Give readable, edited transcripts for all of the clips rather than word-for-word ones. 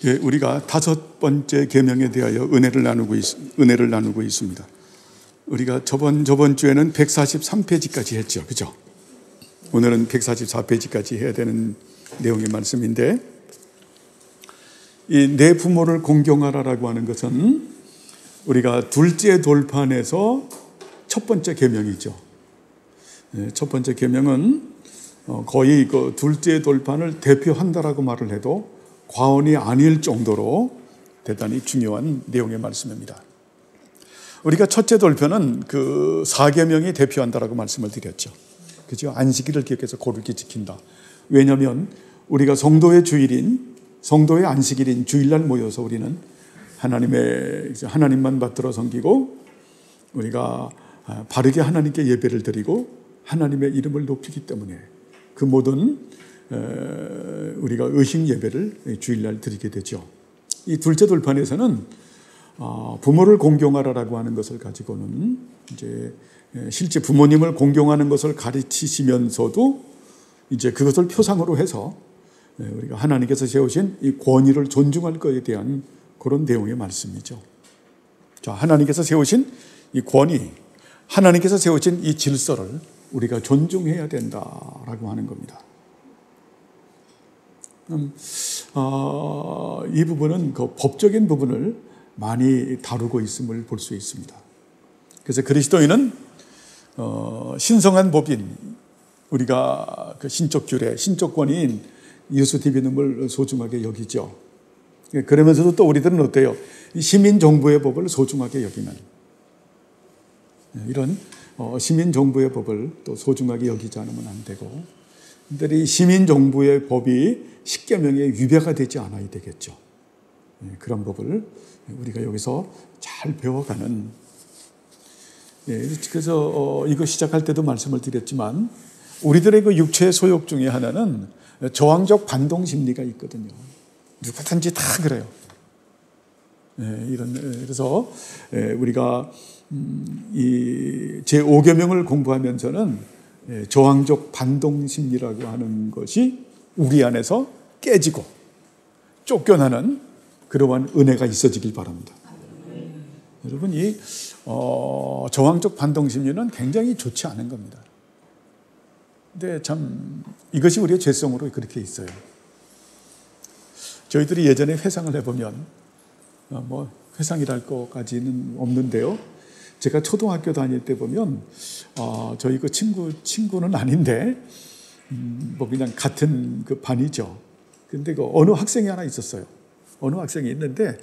예, 우리가 5번째 계명에 대하여 은혜를 나누고 있습니다. 우리가 저번 주에는 143페이지까지 했죠. 그죠? 오늘은 144페이지까지 해야 되는 내용의 말씀인데, 이 내 부모를 공경하라라고 하는 것은 우리가 둘째 돌판에서 첫 번째 계명이죠. 첫 번째 계명은 거의 그 둘째 돌판을 대표한다라고 말을 해도 과언이 아닐 정도로 대단히 중요한 내용의 말씀입니다. 우리가 첫째 돌편은 그 4계명이 대표한다라고 말씀을 드렸죠. 그죠? 안식일을 기억해서 거룩히 지킨다. 왜냐하면 우리가 성도의 주일인, 성도의 안식일인 주일날 모여서 우리는 하나님만 받들어 섬기고 우리가 바르게 하나님께 예배를 드리고 하나님의 이름을 높이기 때문에 그 모든 우리가 의식 예배를 주일날 드리게 되죠. 이 둘째 돌판에서는 부모를 공경하라라고 하는 것을 가지고는 이제 실제 부모님을 공경하는 것을 가르치시면서도 이제 그것을 표상으로 해서 우리가 하나님께서 세우신 이 권위를 존중할 것에 대한 그런 내용의 말씀이죠. 자, 하나님께서 세우신 이 권위, 하나님께서 세우신 이 질서를 우리가 존중해야 된다라고 하는 겁니다. 이 부분은 그 법적인 부분을 많이 다루고 있음을 볼 수 있습니다. 그래서 그리스도인은 신성한 법인, 우리가 그 신적 규례, 신적 권위인 예수 디비눔을 소중하게 여기죠. 그러면서도 또 우리들은 어때요? 시민 정부의 법을 소중하게 여기는 이런 시민 정부의 법을 또 소중하게 여기지 않으면 안 되고, 근데 이 시민 정부의 법이 십계명에 위배가 되지 않아야 되겠죠. 그런 법을 우리가 여기서 잘 배워가는. 그래서 이거 시작할 때도 말씀을 드렸지만 우리들의 그 육체의 소욕 중에 하나는 저항적 반동 심리가 있거든요. 누구든지 다 그래요. 그래서 우리가 이 제5계명을 공부하면서는 저항적 반동 심리라고 하는 것이 우리 안에서 깨지고 쫓겨나는 그러한 은혜가 있어지길 바랍니다. 여러분, 이 저항적 반동 심리는 굉장히 좋지 않은 겁니다. 근데 참 이것이 우리의 죄성으로 그렇게 있어요. 저희들이 예전에 회상을 해보면 뭐 회상이랄 것까지는 없는데요. 제가 초등학교 다닐 때 보면 저희 그 친구는 아닌데 뭐 그냥 같은 그 반이죠. 근데 그 어느 학생이 하나 있었어요. 어느 학생이 있는데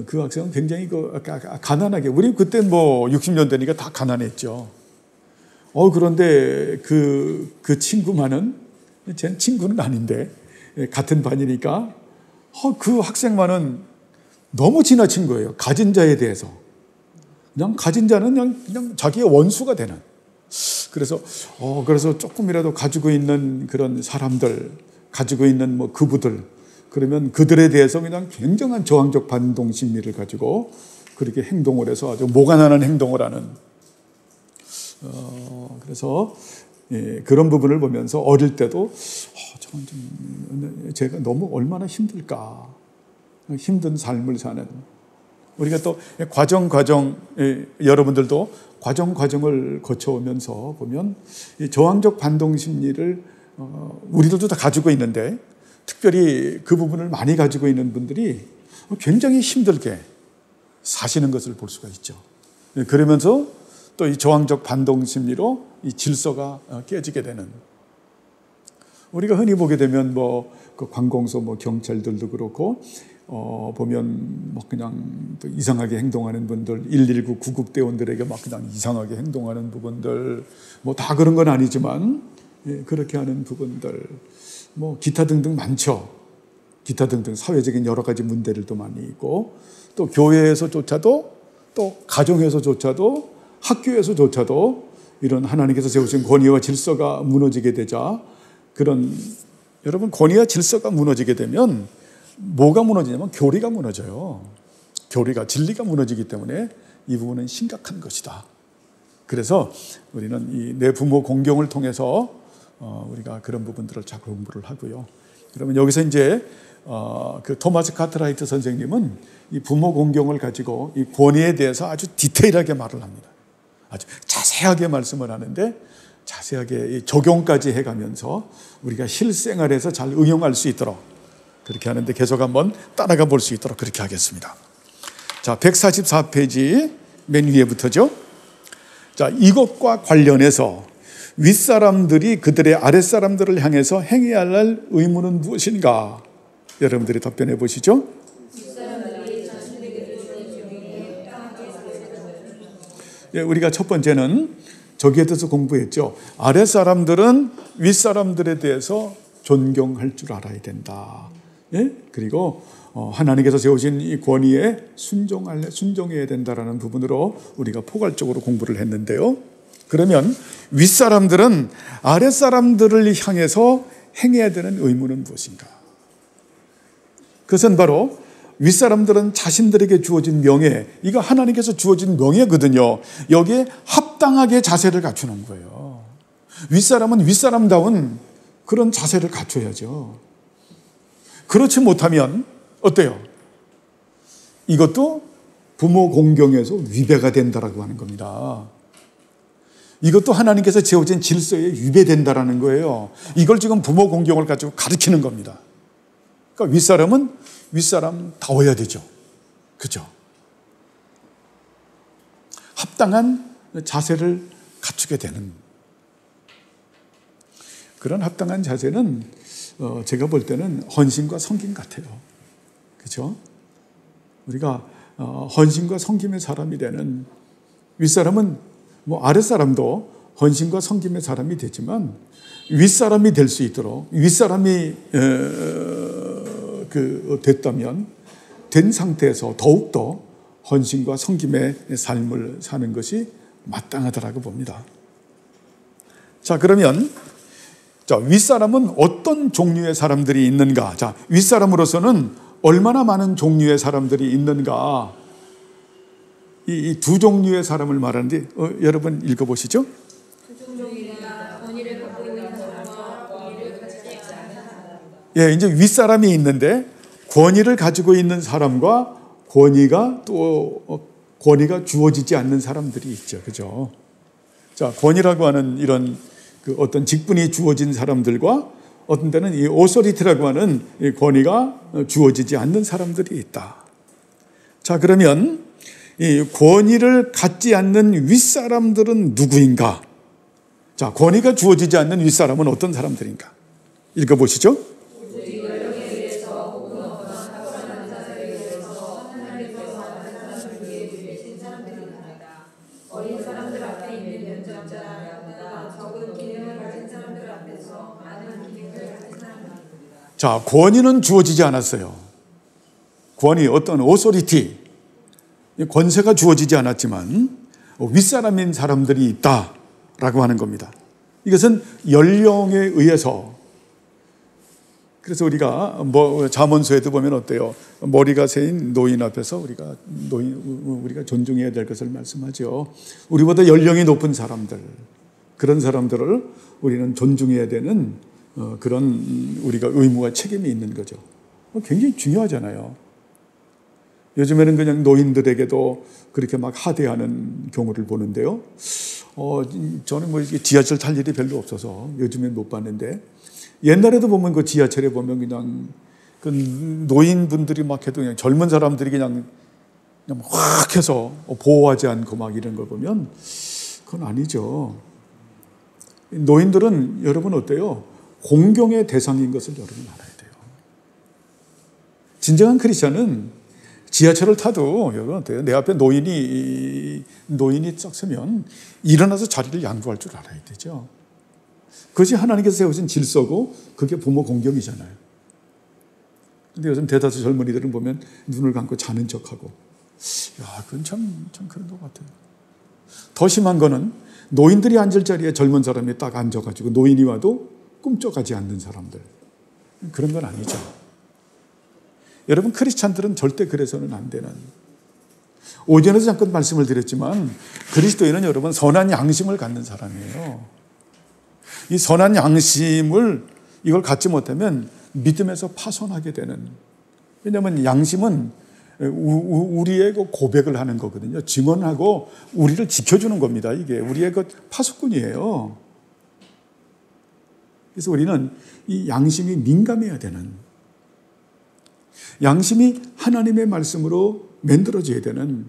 그 학생은 굉장히 그 가난하게, 우리 그때 뭐 60년대니까 다 가난했죠. 그런데 그 친구만은, 제 친구는 아닌데 같은 반이니까 그 학생만은 너무 지나친 거예요. 가진 자에 대해서. 그냥 가진 자는 그냥 자기의 원수가 되는. 그래서 조금이라도 가지고 있는 그런 사람들, 가지고 있는 뭐 그부들, 그러면 그들에 대해서 그냥 굉장한 저항적 반동 심리를 가지고 그렇게 행동을 해서 아주 모가 나는 행동을 하는. 그래서 그런 부분을 보면서 어릴 때도 저건 좀 제가 너무 얼마나 힘들까, 힘든 삶을 사는. 우리가 또 과정 여러분들도 과정을 거쳐오면서 보면 이 저항적 반동 심리를 우리들도 다 가지고 있는데, 특별히 그 부분을 많이 가지고 있는 분들이 굉장히 힘들게 사시는 것을 볼 수가 있죠. 그러면서 또 이 저항적 반동 심리로 이 질서가 깨지게 되는. 우리가 흔히 보게 되면 뭐 그 관공서 뭐 경찰들도 그렇고 보면 뭐 그냥 또 이상하게 행동하는 분들, 119 구급대원들에게 막 그냥 이상하게 행동하는 부분들, 뭐 다 그런 건 아니지만 그렇게 하는 부분들, 뭐 기타 등등 많죠. 기타 등등 사회적인 여러 가지 문제들도 많이 있고, 또 교회에서조차도, 또 가정에서조차도, 학교에서조차도 이런 하나님께서 세우신 권위와 질서가 무너지게 되자, 그런, 여러분, 권위와 질서가 무너지게 되면 뭐가 무너지냐면 교리가 무너져요. 교리가, 진리가 무너지기 때문에 이 부분은 심각한 것이다. 그래서 우리는 이 내 부모 공경을 통해서 우리가 그런 부분들을 잘 공부를 하고요. 그러면 여기서 이제 그 토마스 카트라이트 선생님은 이 부모 공경을 가지고 이 권위에 대해서 아주 디테일하게 말을 합니다. 아주 자세하게 말씀을 하는데 자세하게 적용까지 해가면서 우리가 실생활에서 잘 응용할 수 있도록 그렇게 하는데 계속 한번 따라가 볼 수 있도록 그렇게 하겠습니다. 자, 144페이지 맨 위에부터죠. 자, 이것과 관련해서 윗사람들이 그들의 아랫사람들을 향해서 행해야 할 의무는 무엇인가? 여러분들이 답변해 보시죠. 예, 우리가 첫 번째는 저기에 대해서 공부했죠. 아랫사람들은 윗사람들에 대해서 존경할 줄 알아야 된다. 예? 그리고 하나님께서 세우신 이 권위에 순종해야 된다라는 부분으로 우리가 포괄적으로 공부를 했는데요. 그러면 윗사람들은 아랫사람들을 향해서 행해야 되는 의무는 무엇인가? 그것은 바로 윗사람들은 자신들에게 주어진 명예, 이거 하나님께서 주어진 명예거든요. 여기에 합당하게 자세를 갖추는 거예요. 윗사람은 윗사람다운 그런 자세를 갖춰야죠. 그렇지 못하면 어때요? 이것도 부모 공경에서 위배가 된다라고 하는 겁니다. 이것도 하나님께서 지어진 질서에 위배된다라는 거예요. 이걸 지금 부모 공경을 가지고 가르치는 겁니다. 그러니까 윗사람은 윗사람다워야 되죠. 그죠? 합당한 자세를 갖추게 되는 그런 합당한 자세는 제가 볼 때는 헌신과 섬김 같아요. 그죠? 우리가 헌신과 섬김의 사람이 되는 윗사람은 뭐 아랫사람도 헌신과 섬김의 사람이 되지만 윗사람이 될 수 있도록 윗사람이 됐다면 된 상태에서 더욱더 헌신과 섬김의 삶을 사는 것이 마땅하다라고 봅니다. 자, 그러면 윗사람은 어떤 종류의 사람들이 있는가? 자, 윗사람으로서는 얼마나 많은 종류의 사람들이 있는가? 이 두 종류의 사람을 말하는데 여러분 읽어보시죠. 예, 이제 윗사람이 있는데 권위를 가지고 있는 사람과 권위가 주어지지 않는 사람들이 있죠. 그죠? 자, 권위라고 하는 이런 어떤 직분이 주어진 사람들과 어떤 때는 이 오소리티라고 하는 이 권위가 주어지지 않는 사람들이 있다. 자, 그러면 이 권위를 갖지 않는 윗사람들은 누구인가? 자, 권위가 주어지지 않는 윗사람은 어떤 사람들인가? 읽어보시죠. 자, 권위는 주어지지 않았어요. 권위, 어떤 오소리티, 권세가 주어지지 않았지만 윗사람인 사람들이 있다라고 하는 겁니다. 이것은 연령에 의해서, 그래서 우리가 잠언서에도 보면 어때요? 머리가 새인 노인 앞에서 우리가 존중해야 될 것을 말씀하죠. 우리보다 연령이 높은 사람들, 그런 사람들을 우리는 존중해야 되는 그런 우리가 의무와 책임이 있는 거죠. 굉장히 중요하잖아요. 요즘에는 그냥 노인들에게도 그렇게 막 하대하는 경우를 보는데요. 저는 지하철 탈 일이 별로 없어서 요즘엔 못 봤는데, 옛날에도 보면 그 지하철에 보면 그냥 그 노인분들이 막 해도 그냥 젊은 사람들이 그냥 확 해서 보호하지 않고 막 이런 걸 보면 그건 아니죠. 노인들은 여러분 어때요? 공경의 대상인 것을 여러분 알아야 돼요. 진정한 크리스천은 지하철을 타도 여러분 어때요? 내 앞에 노인이 쫙 서면 일어나서 자리를 양보할 줄 알아야 되죠. 그것이 하나님께서 세우신 질서고 그게 부모 공경이잖아요. 근데 요즘 대다수 젊은이들은 보면 눈을 감고 자는 척하고, 야, 그건 참 그런 것 같아요. 더 심한 거는 노인들이 앉을 자리에 젊은 사람이 딱 앉아가지고 노인이 와도 꿈쩍하지 않는 사람들, 그런 건 아니죠. 여러분, 크리스찬들은 절대 그래서는 안 되는, 오전에도 잠깐 말씀을 드렸지만 그리스도인은 여러분 선한 양심을 갖는 사람이에요. 이 선한 양심을 이걸 갖지 못하면 믿음에서 파손하게 되는, 왜냐하면 양심은 우리의 그 고백을 하는 거거든요. 증언하고 우리를 지켜주는 겁니다. 이게 우리의 그 파수꾼이에요. 그래서 우리는 이 양심이 민감해야 되는, 양심이 하나님의 말씀으로 만들어져야 되는,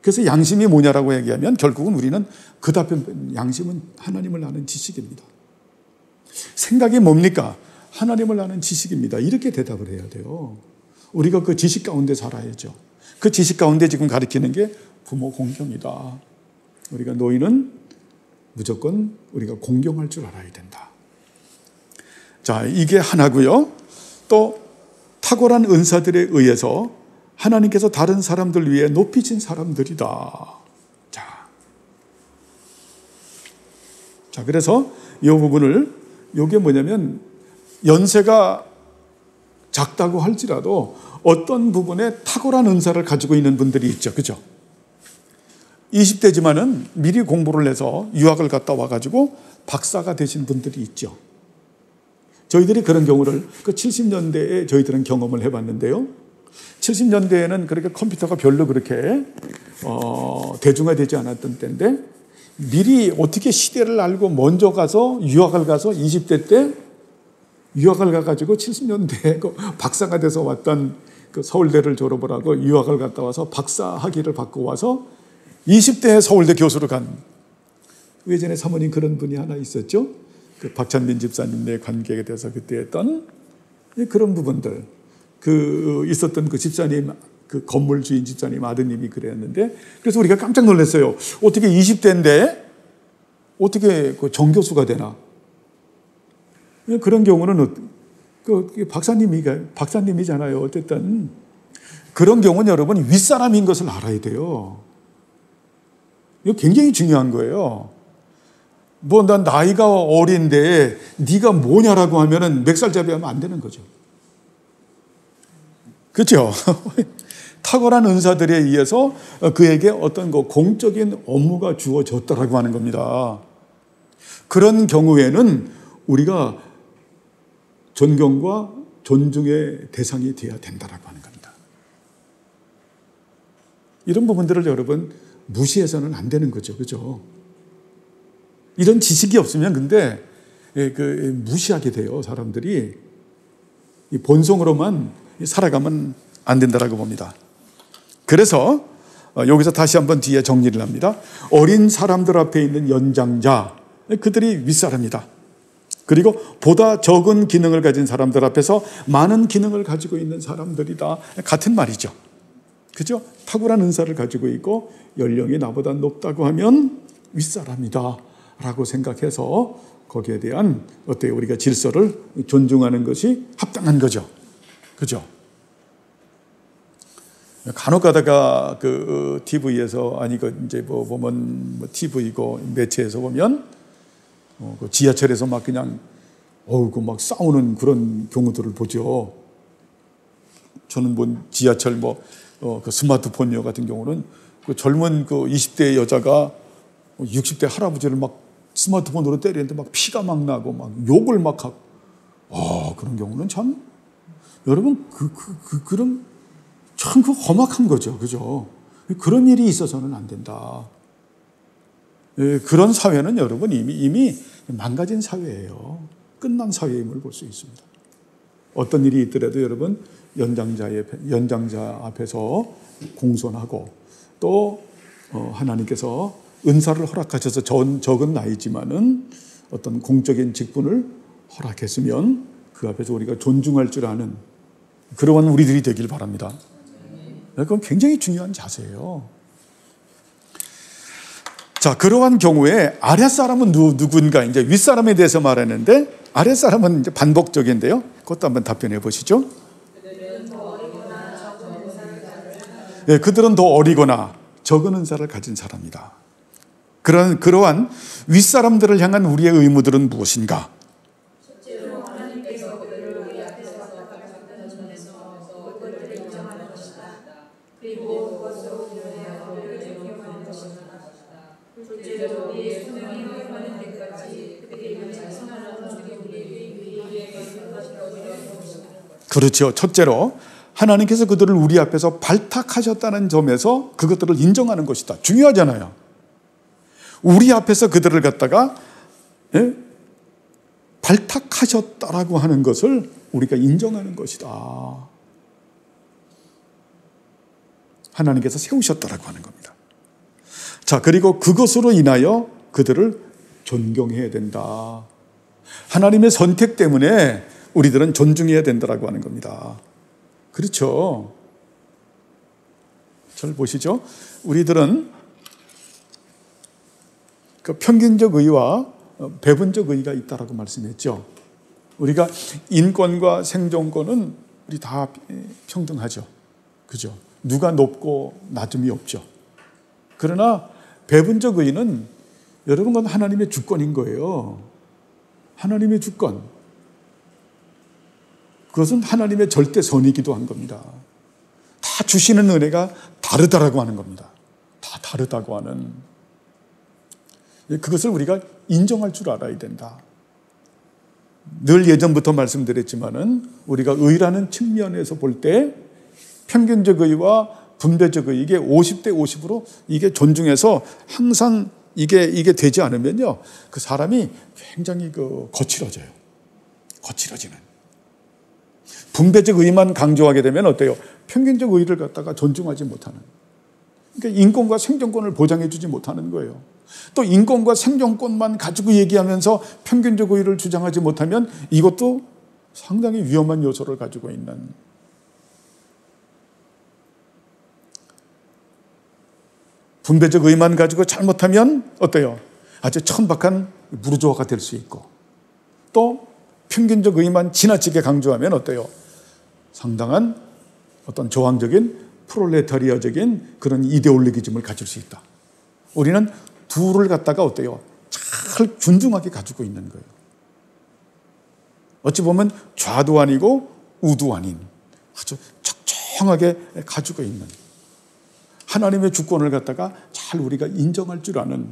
그래서 양심이 뭐냐라고 얘기하면 결국은 우리는 그 답변, 양심은 하나님을 아는 지식입니다. 생각이 뭡니까? 하나님을 아는 지식입니다. 이렇게 대답을 해야 돼요. 우리가 그 지식 가운데 살아야죠. 그 지식 가운데 지금 가리키는 게 부모 공경이다. 우리가 노인은 무조건 우리가 공경할 줄 알아야 된다. 자, 이게 하나고요. 또 탁월한 은사들에 의해서 하나님께서 다른 사람들 위해 높이신 사람들이다. 자, 그래서 이 부분을, 이게 뭐냐면 연세가 작다고 할지라도 어떤 부분에 탁월한 은사를 가지고 있는 분들이 있죠. 그죠? 20대지만은 미리 공부를 해서 유학을 갔다 와가지고 박사가 되신 분들이 있죠. 저희들이 그런 경우를 그 70년대에 저희들은 경험을 해봤는데요. 70년대에는 그렇게 컴퓨터가 별로 그렇게 대중화되지 않았던 때인데, 미리 어떻게 시대를 알고 먼저 가서 유학을 가서 20대 때 유학을 가가지고 70년대에 그 박사가 돼서 왔던, 그 서울대를 졸업을 하고 유학을 갔다 와서 박사 학위를 받고 와서 20대에 서울대 교수로 간, 예전에 사모님 그런 분이 하나 있었죠. 그 박찬민 집사님의 관계에 대해서 그때 했던 그런 부분들, 그 있었던 그 집사님, 그 건물 주인 집사님 아드님이 그랬는데, 그래서 우리가 깜짝 놀랐어요. 어떻게 20대인데 어떻게 그 정교수가 되나? 그런 경우는 그 박사님이잖아요. 어쨌든 그런 경우는 여러분 윗사람인 것을 알아야 돼요. 이거 굉장히 중요한 거예요. 뭐 난 나이가 어린데 네가 뭐냐라고 하면은 맥살잡이하면 안 되는 거죠. 그렇죠? 탁월한 은사들에 의해서 그에게 어떤 공적인 업무가 주어졌다라고 하는 겁니다. 그런 경우에는 우리가 존경과 존중의 대상이 되어야 된다라고 하는 겁니다. 이런 부분들을 여러분 무시해서는 안 되는 거죠. 그죠? 이런 지식이 없으면 근데 무시하게 돼요. 사람들이 본성으로만 살아가면 안 된다라고 봅니다. 그래서 여기서 다시 한번 뒤에 정리를 합니다. 어린 사람들 앞에 있는 연장자, 그들이 윗사람이다. 그리고 보다 적은 기능을 가진 사람들 앞에서 많은 기능을 가지고 있는 사람들이다. 같은 말이죠. 그죠? 탁월한 은사를 가지고 있고 연령이 나보다 높다고 하면 윗사람이다 라고 생각해서 거기에 대한 어때요? 우리가 질서를 존중하는 것이 합당한 거죠. 그죠? 간혹 가다가 그 TV에서, 아니 그 이제 뭐 보면 TV고 매체에서 보면 그 지하철에서 막 그냥 막 싸우는 그런 경우들을 보죠. 저는 뭐 지하철 그 스마트폰요 같은 경우는 그 젊은 그 20대 여자가 60대 할아버지를 막 스마트폰으로 때리는데 막 피가 막 나고 막 욕을 막 하고, 그런 경우는 참 여러분 그런 참 험악한 거죠. 그죠? 그런 일이 있어서는 안 된다. 그런 사회는 여러분 이미 망가진 사회예요. 끝난 사회임을 볼 수 있습니다. 어떤 일이 있더라도 여러분 연장자 앞에서 공손하고, 또 하나님께서 은사를 허락하셔서 적은 나이지만은 어떤 공적인 직분을 허락했으면 그 앞에서 우리가 존중할 줄 아는 그러한 우리들이 되길 바랍니다. 그건 굉장히 중요한 자세예요. 자, 그러한 경우에 아랫사람은 누군가, 이제 윗사람에 대해서 말하는데, 아랫사람은 이제 반복적인데요. 그것도 한번 답변해 보시죠. 네, 그들은 더 어리거나 적은 은사를 가진 사람이다. 그러한 윗사람들을 향한 우리의 의무들은 무엇인가? 그렇죠. 첫째로 하나님께서 그들을 우리 앞에서 발탁하셨다는 점에서 그것들을 인정하는 것이다. 중요하잖아요. 우리 앞에서 그들을 갖다가 발탁하셨다라고 하는 것을 우리가 인정하는 것이다. 하나님께서 세우셨다라고 하는 겁니다. 자, 그리고 그것으로 인하여 그들을 존경해야 된다. 하나님의 선택 때문에 우리들은 존중해야 된다라고 하는 겁니다. 그렇죠. 잘 보시죠. 우리들은 그 평균적 의와 배분적 의가 있다라고 말씀했죠. 우리가 인권과 생존권은 우리 다 평등하죠. 그죠? 누가 높고 낮음이 없죠. 그러나 배분적 의는 여러분 건 하나님의 주권인 거예요. 하나님의 주권. 그것은 하나님의 절대 선이기도 한 겁니다. 다 주시는 은혜가 다르다라고 하는 겁니다. 다 다르다고 하는. 그것을 우리가 인정할 줄 알아야 된다. 늘 예전부터 말씀드렸지만은 우리가 의라는 측면에서 볼 때 평균적 의와 분배적 의, 이게 50대 50으로 이게 존중해서 항상 이게 되지 않으면요, 그 사람이 굉장히 거칠어져요. 거칠어지는. 분배적 의만 강조하게 되면 어때요? 평균적 의를 갖다가 존중하지 못하는. 그러니까 인권과 생존권을 보장해 주지 못하는 거예요. 또 인권과 생존권만 가지고 얘기하면서 평균적 의를 주장하지 못하면 이것도 상당히 위험한 요소를 가지고 있는. 분배적 의만 가지고 잘못하면 어때요? 아주 천박한 무르조아가 될 수 있고, 또 평균적 의만 지나치게 강조하면 어때요? 상당한 어떤 저항적인 프롤레타리아적인 그런 이데올로기즘을 가질 수 있다. 우리는 둘을 갖다가 어때요? 잘 균등하게 가지고 있는 거예요. 어찌 보면 좌도 아니고 우도 아닌 아주 적정하게 가지고 있는 하나님의 주권을 갖다가 잘 우리가 인정할 줄 아는,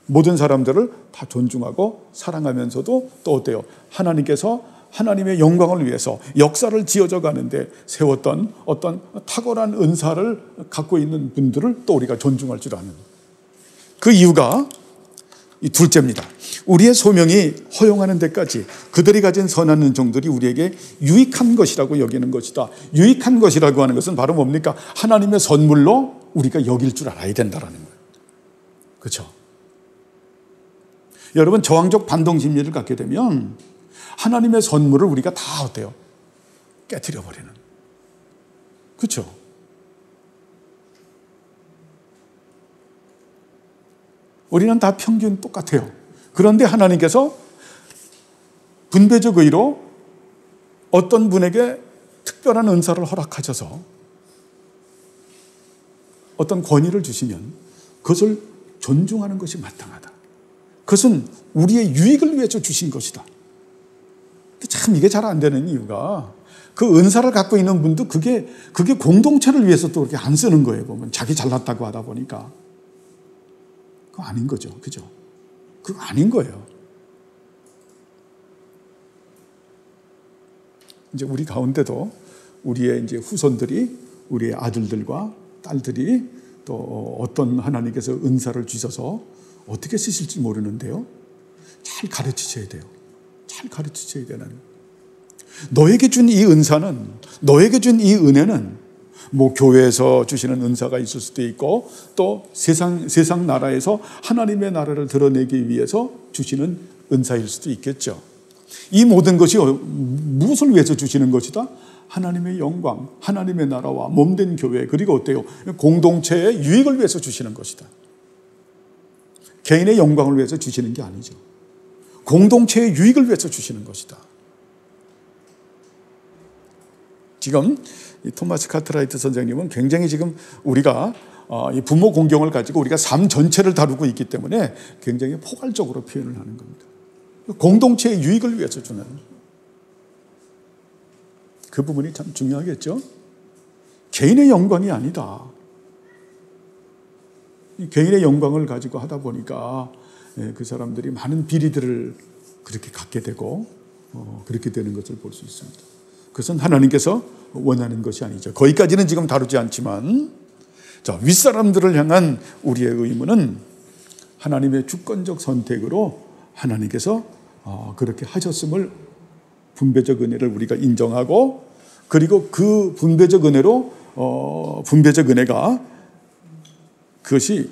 모든 사람들을 다 존중하고 사랑하면서도 또 어때요? 하나님께서 하나님의 영광을 위해서 역사를 지어져 가는데 세웠던 어떤 탁월한 은사를 갖고 있는 분들을 또 우리가 존중할 줄 아는. 그 이유가 이 둘째입니다. 우리의 소명이 허용하는 데까지 그들이 가진 선한 은총들이 우리에게 유익한 것이라고 여기는 것이다. 유익한 것이라고 하는 것은 바로 뭡니까? 하나님의 선물로 우리가 여길 줄 알아야 된다는 거예요. 그렇죠? 여러분, 저항적 반동 심리를 갖게 되면 하나님의 선물을 우리가 다 어때요? 깨트려 버리는. 그렇죠? 우리는 다 평균 똑같아요. 그런데 하나님께서 분배적 의로 어떤 분에게 특별한 은사를 허락하셔서 어떤 권위를 주시면 그것을 존중하는 것이 마땅하다. 그것은 우리의 유익을 위해서 주신 것이다. 참 이게 잘 안 되는 이유가 그 은사를 갖고 있는 분도 그게 공동체를 위해서 또 그렇게 안 쓰는 거예요. 보면 자기 잘났다고 하다 보니까. 그거 아닌 거죠. 그죠? 그거 아닌 거예요. 이제 우리 가운데도 우리의 이제 후손들이, 우리의 아들들과 딸들이 또 어떤 하나님께서 은사를 주셔서 어떻게 쓰실지 모르는데요. 잘 가르치셔야 돼요. 잘 가르치셔야 되는. 너에게 준 이 은사는, 너에게 준 이 은혜는 뭐 교회에서 주시는 은사가 있을 수도 있고, 또 세상 나라에서 하나님의 나라를 드러내기 위해서 주시는 은사일 수도 있겠죠. 이 모든 것이 무엇을 위해서 주시는 것이다? 하나님의 영광, 하나님의 나라와 몸된 교회, 그리고 어때요? 공동체의 유익을 위해서 주시는 것이다. 개인의 영광을 위해서 주시는 게 아니죠. 공동체의 유익을 위해서 주시는 것이다. 지금 이 토마스 카트라이트 선생님은 굉장히 지금 우리가 이 부모 공경을 가지고 우리가 삶 전체를 다루고 있기 때문에 굉장히 포괄적으로 표현을 하는 겁니다. 공동체의 유익을 위해서 주는 그 부분이 참 중요하겠죠. 개인의 영광이 아니다. 개인의 영광을 가지고 하다 보니까 그 사람들이 많은 비리들을 그렇게 갖게 되고 그렇게 되는 것을 볼 수 있습니다. 그것은 하나님께서 원하는 것이 아니죠. 거기까지는 지금 다루지 않지만, 자, 윗사람들을 향한 우리의 의무는 하나님의 주권적 선택으로 하나님께서 그렇게 하셨음을, 분배적 은혜를 우리가 인정하고, 그리고 그 분배적 은혜가 그것이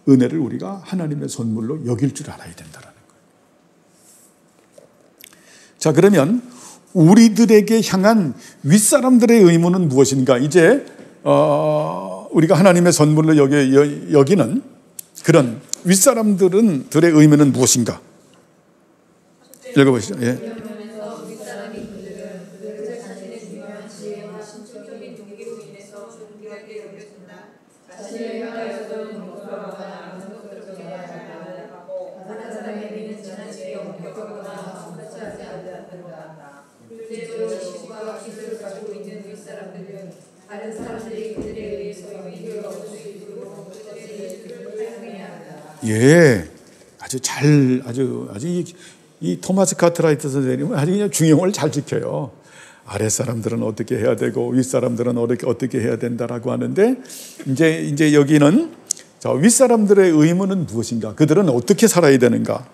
은혜를 우리가 하나님의 선물로 여길 줄 알아야 된다는 거예요. 자, 그러면 우리들에게 향한 윗사람들의 의무는 무엇인가? 이제 우리가 하나님의 선물로 여기는 그런 윗사람들의 의무는 무엇인가? 읽어보시죠. 예. 예, 아주 이 토마스 카트라이트 선생님은 아주 그냥 중용을 잘 지켜요. 아랫사람들은 어떻게 해야 되고 윗사람들은 어떻게 해야 된다라고 하는데, 이제 여기는 자, 윗사람들의 의무는 무엇인가? 그들은 어떻게 살아야 되는가?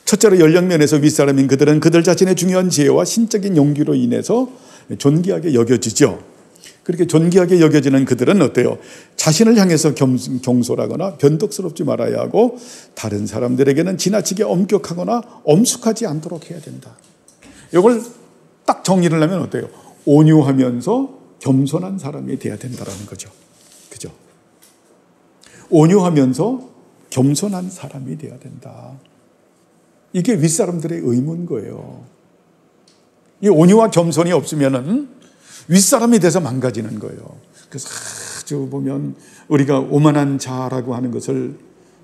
첫째로 연령면에서 윗사람인 그들은 그들 자신의 중요한 지혜와 신적인 용기로 인해서 존귀하게 여겨지죠. 그렇게 존귀하게 여겨지는 그들은 어때요? 자신을 향해서 경솔하거나 변덕스럽지 말아야 하고, 다른 사람들에게는 지나치게 엄격하거나 엄숙하지 않도록 해야 된다. 이걸 딱 정리를 하면 어때요? 온유하면서 겸손한 사람이 돼야 된다는 거죠. 그죠? 온유하면서 겸손한 사람이 돼야 된다. 이게 윗사람들의 의무인 거예요. 이 온유와 겸손이 없으면은 윗사람이 돼서 망가지는 거예요. 그래서 아주 보면 우리가 오만한 자라고 하는 것을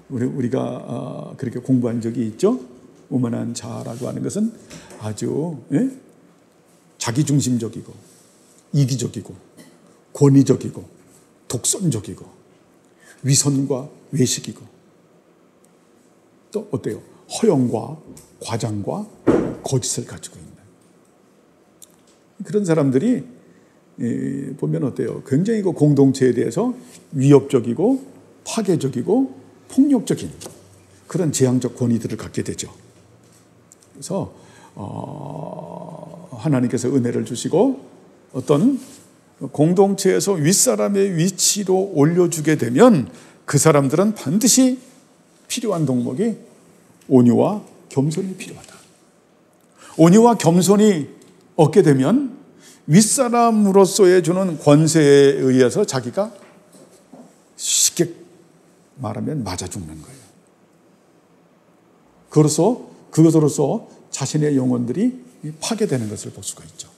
우리가 그렇게 공부한 적이 있죠. 오만한 자라고 하는 것은 아주 자기중심적이고 이기적이고 권위적이고 독선적이고 위선과 외식이고, 또 어때요? 허영과 과장과 거짓을 가지고 있는 그런 사람들이 보면 어때요? 굉장히 그 공동체에 대해서 위협적이고 파괴적이고 폭력적인 그런 재앙적 권위들을 갖게 되죠. 그래서 하나님께서 은혜를 주시고 어떤 공동체에서 윗사람의 위치로 올려주게 되면 그 사람들은 반드시 필요한 덕목이 온유와 겸손이 필요하다. 온유와 겸손이 얻게 되면 윗사람으로서의 주는 권세에 의해서 자기가 쉽게 말하면 맞아 죽는 거예요. 그것으로서 자신의 영혼들이 파괴되는 것을 볼 수가 있죠.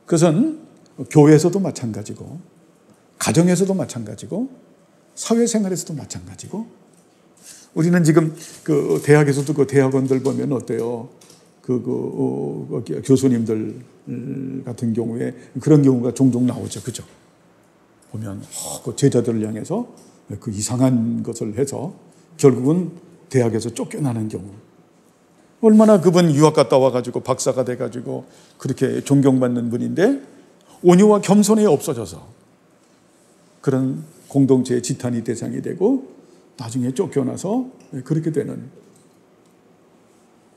그것은 교회에서도 마찬가지고, 가정에서도 마찬가지고, 사회생활에서도 마찬가지고, 우리는 지금 그 대학에서도 그 대학원들 보면 어때요? 교수님들 같은 경우에 그런 경우가 종종 나오죠. 그죠? 보면 그 제자들을 향해서 그 이상한 것을 해서 결국은 대학에서 쫓겨나는 경우. 얼마나 그분 유학 갔다 와가지고 박사가 돼가지고 그렇게 존경받는 분인데 온유와 겸손이 없어져서 그런 공동체의 지탄이 대상이 되고 나중에 쫓겨나서 그렇게 되는.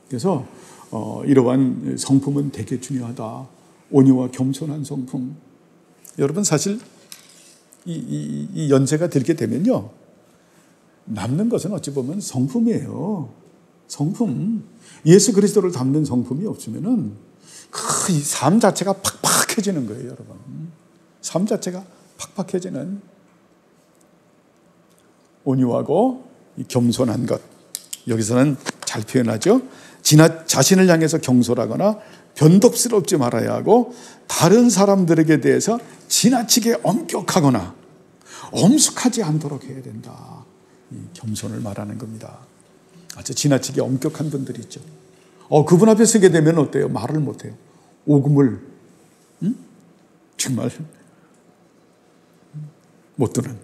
그래서 이러한 성품은 되게 중요하다. 온유와 겸손한 성품. 여러분 사실 이 연세가 들게 되면요, 남는 것은 어찌 보면 성품이에요. 성품. 예수 그리스도를 닮는 성품이 없으면은 그 삶 자체가 팍팍해지는 거예요, 여러분. 삶 자체가 팍팍해지는 온유하고 겸손한 것. 여기서는 잘 표현하죠. 자신을 향해서 경솔하거나 변덕스럽지 말아야 하고, 다른 사람들에게 대해서 지나치게 엄격하거나 엄숙하지 않도록 해야 된다. 이 겸손을 말하는 겁니다. 아주 지나치게 엄격한 분들이 있죠. 그분 앞에 서게 되면 어때요? 말을 못해요. 오금을 정말 못 두는,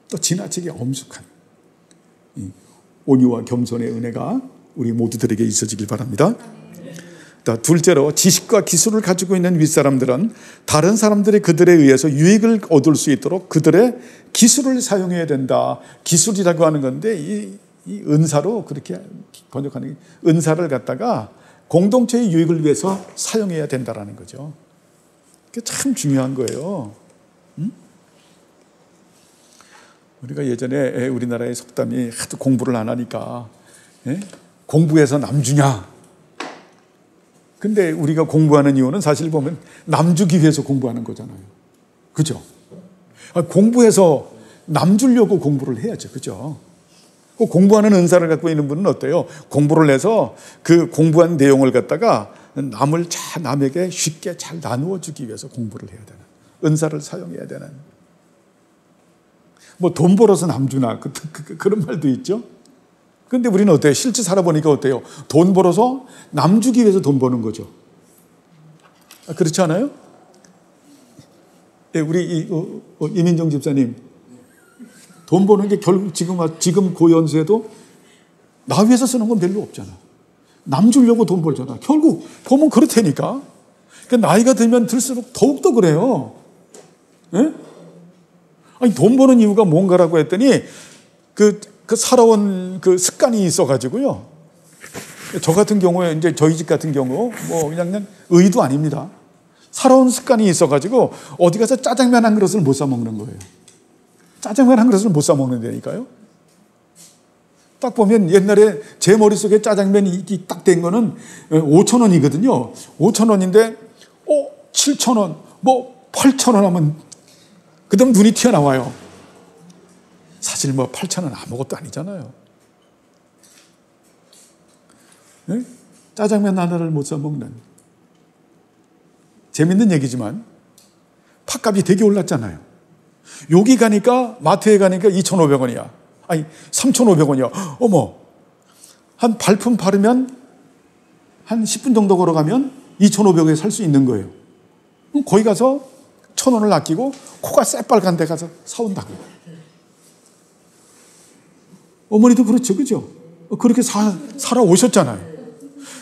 또 지나치게 엄숙한 온유와 겸손의 은혜가 우리 모두들에게 있어지길 바랍니다. 둘째로, 지식과 기술을 가지고 있는 윗사람들은 다른 사람들이 그들에 의해서 유익을 얻을 수 있도록 그들의 기술을 사용해야 된다. 기술이라고 하는 건데 이 은사로 그렇게 번역하는, 은사를 갖다가 공동체의 유익을 위해서 사용해야 된다라는 거죠. 그게 참 중요한 거예요. 우리가 예전에 우리나라의 속담이 하도 공부를 안 하니까 공부해서 남주냐. 근데 우리가 공부하는 이유는 사실 보면 남주기 위해서 공부하는 거잖아요. 그죠? 공부해서 남주려고 공부를 해야죠. 그죠? 공부하는 은사를 갖고 있는 분은 어때요? 공부를 해서 그 공부한 내용을 갖다가 남에게 쉽게 잘 나누어 주기 위해서 공부를 해야 되는, 은사를 사용해야 되는. 뭐 돈 벌어서 남주나 그런 말도 있죠. 근데 우리는 어때요? 실제 살아보니까 어때요? 돈 벌어서 남주기 위해서 돈 버는 거죠. 그렇지 않아요? 네, 우리 이민정 집사님, 돈 버는 게 결국 지금 고연세도 나 위해서 쓰는 건 별로 없잖아. 남 주려고 돈 벌잖아. 결국 보면 그렇다니까. 그러니까 나이가 들면 들수록 더욱더 그래요. 네? 아니, 돈 버는 이유가 뭔가라고 했더니 그 살아온 그 습관이 있어가지고요. 저 같은 경우에, 이제 저희 집 같은 경우, 뭐 그냥 의도 아닙니다. 살아온 습관이 있어가지고 어디 가서 짜장면 한 그릇을 못 사 먹는 거예요. 짜장면 한 그릇을 못 사 먹는다니까요. 딱 보면 옛날에 제 머릿속에 짜장면이 딱 된 거는 5,000원이거든요. 5,000원인데, 7,000원, 뭐 8,000원 하면 그 다음 눈이 튀어나와요. 사실 뭐 8,000원 아무것도 아니잖아요. 네? 짜장면 하나를 못 사 먹는. 재밌는 얘기지만 팥값이 되게 올랐잖아요. 여기 가니까, 마트에 가니까 2,500원이야. 아니 3,500원이야. 어머, 한 발품 바르면 한 10분 정도 걸어가면 2,500원에 살 수 있는 거예요. 그럼 거기 가서 1,000원을 아끼고 코가 새빨간 데 가서 사온다고. 어머니도 그렇죠, 그죠? 그렇게 살아오셨잖아요.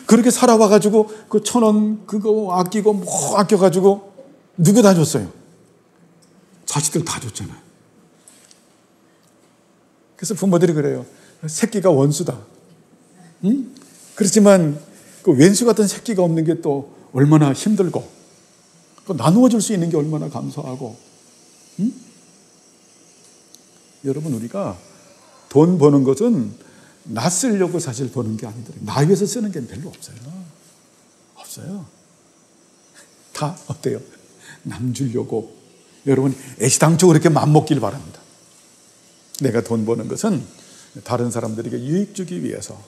그렇게 살아와가지고 그 1,000원 그거 아끼고 뭐 아껴가지고 누구 다 줬어요? 자식들 다 줬잖아요. 그래서 부모들이 그래요. 새끼가 원수다. 응? 그렇지만 그 왼수 같은 새끼가 없는 게 또 얼마나 힘들고, 또 나누어 줄 수 있는 게 얼마나 감사하고. 응? 여러분, 우리가 돈 버는 것은 나 쓰려고 사실 버는 게 아니더라고요. 나 위해서 쓰는 게 별로 없어요. 없어요. 다 어때요? 남 주려고. 여러분, 애시당초 그렇게 맘먹길 바랍니다. 내가 돈 버는 것은 다른 사람들에게 유익 주기 위해서,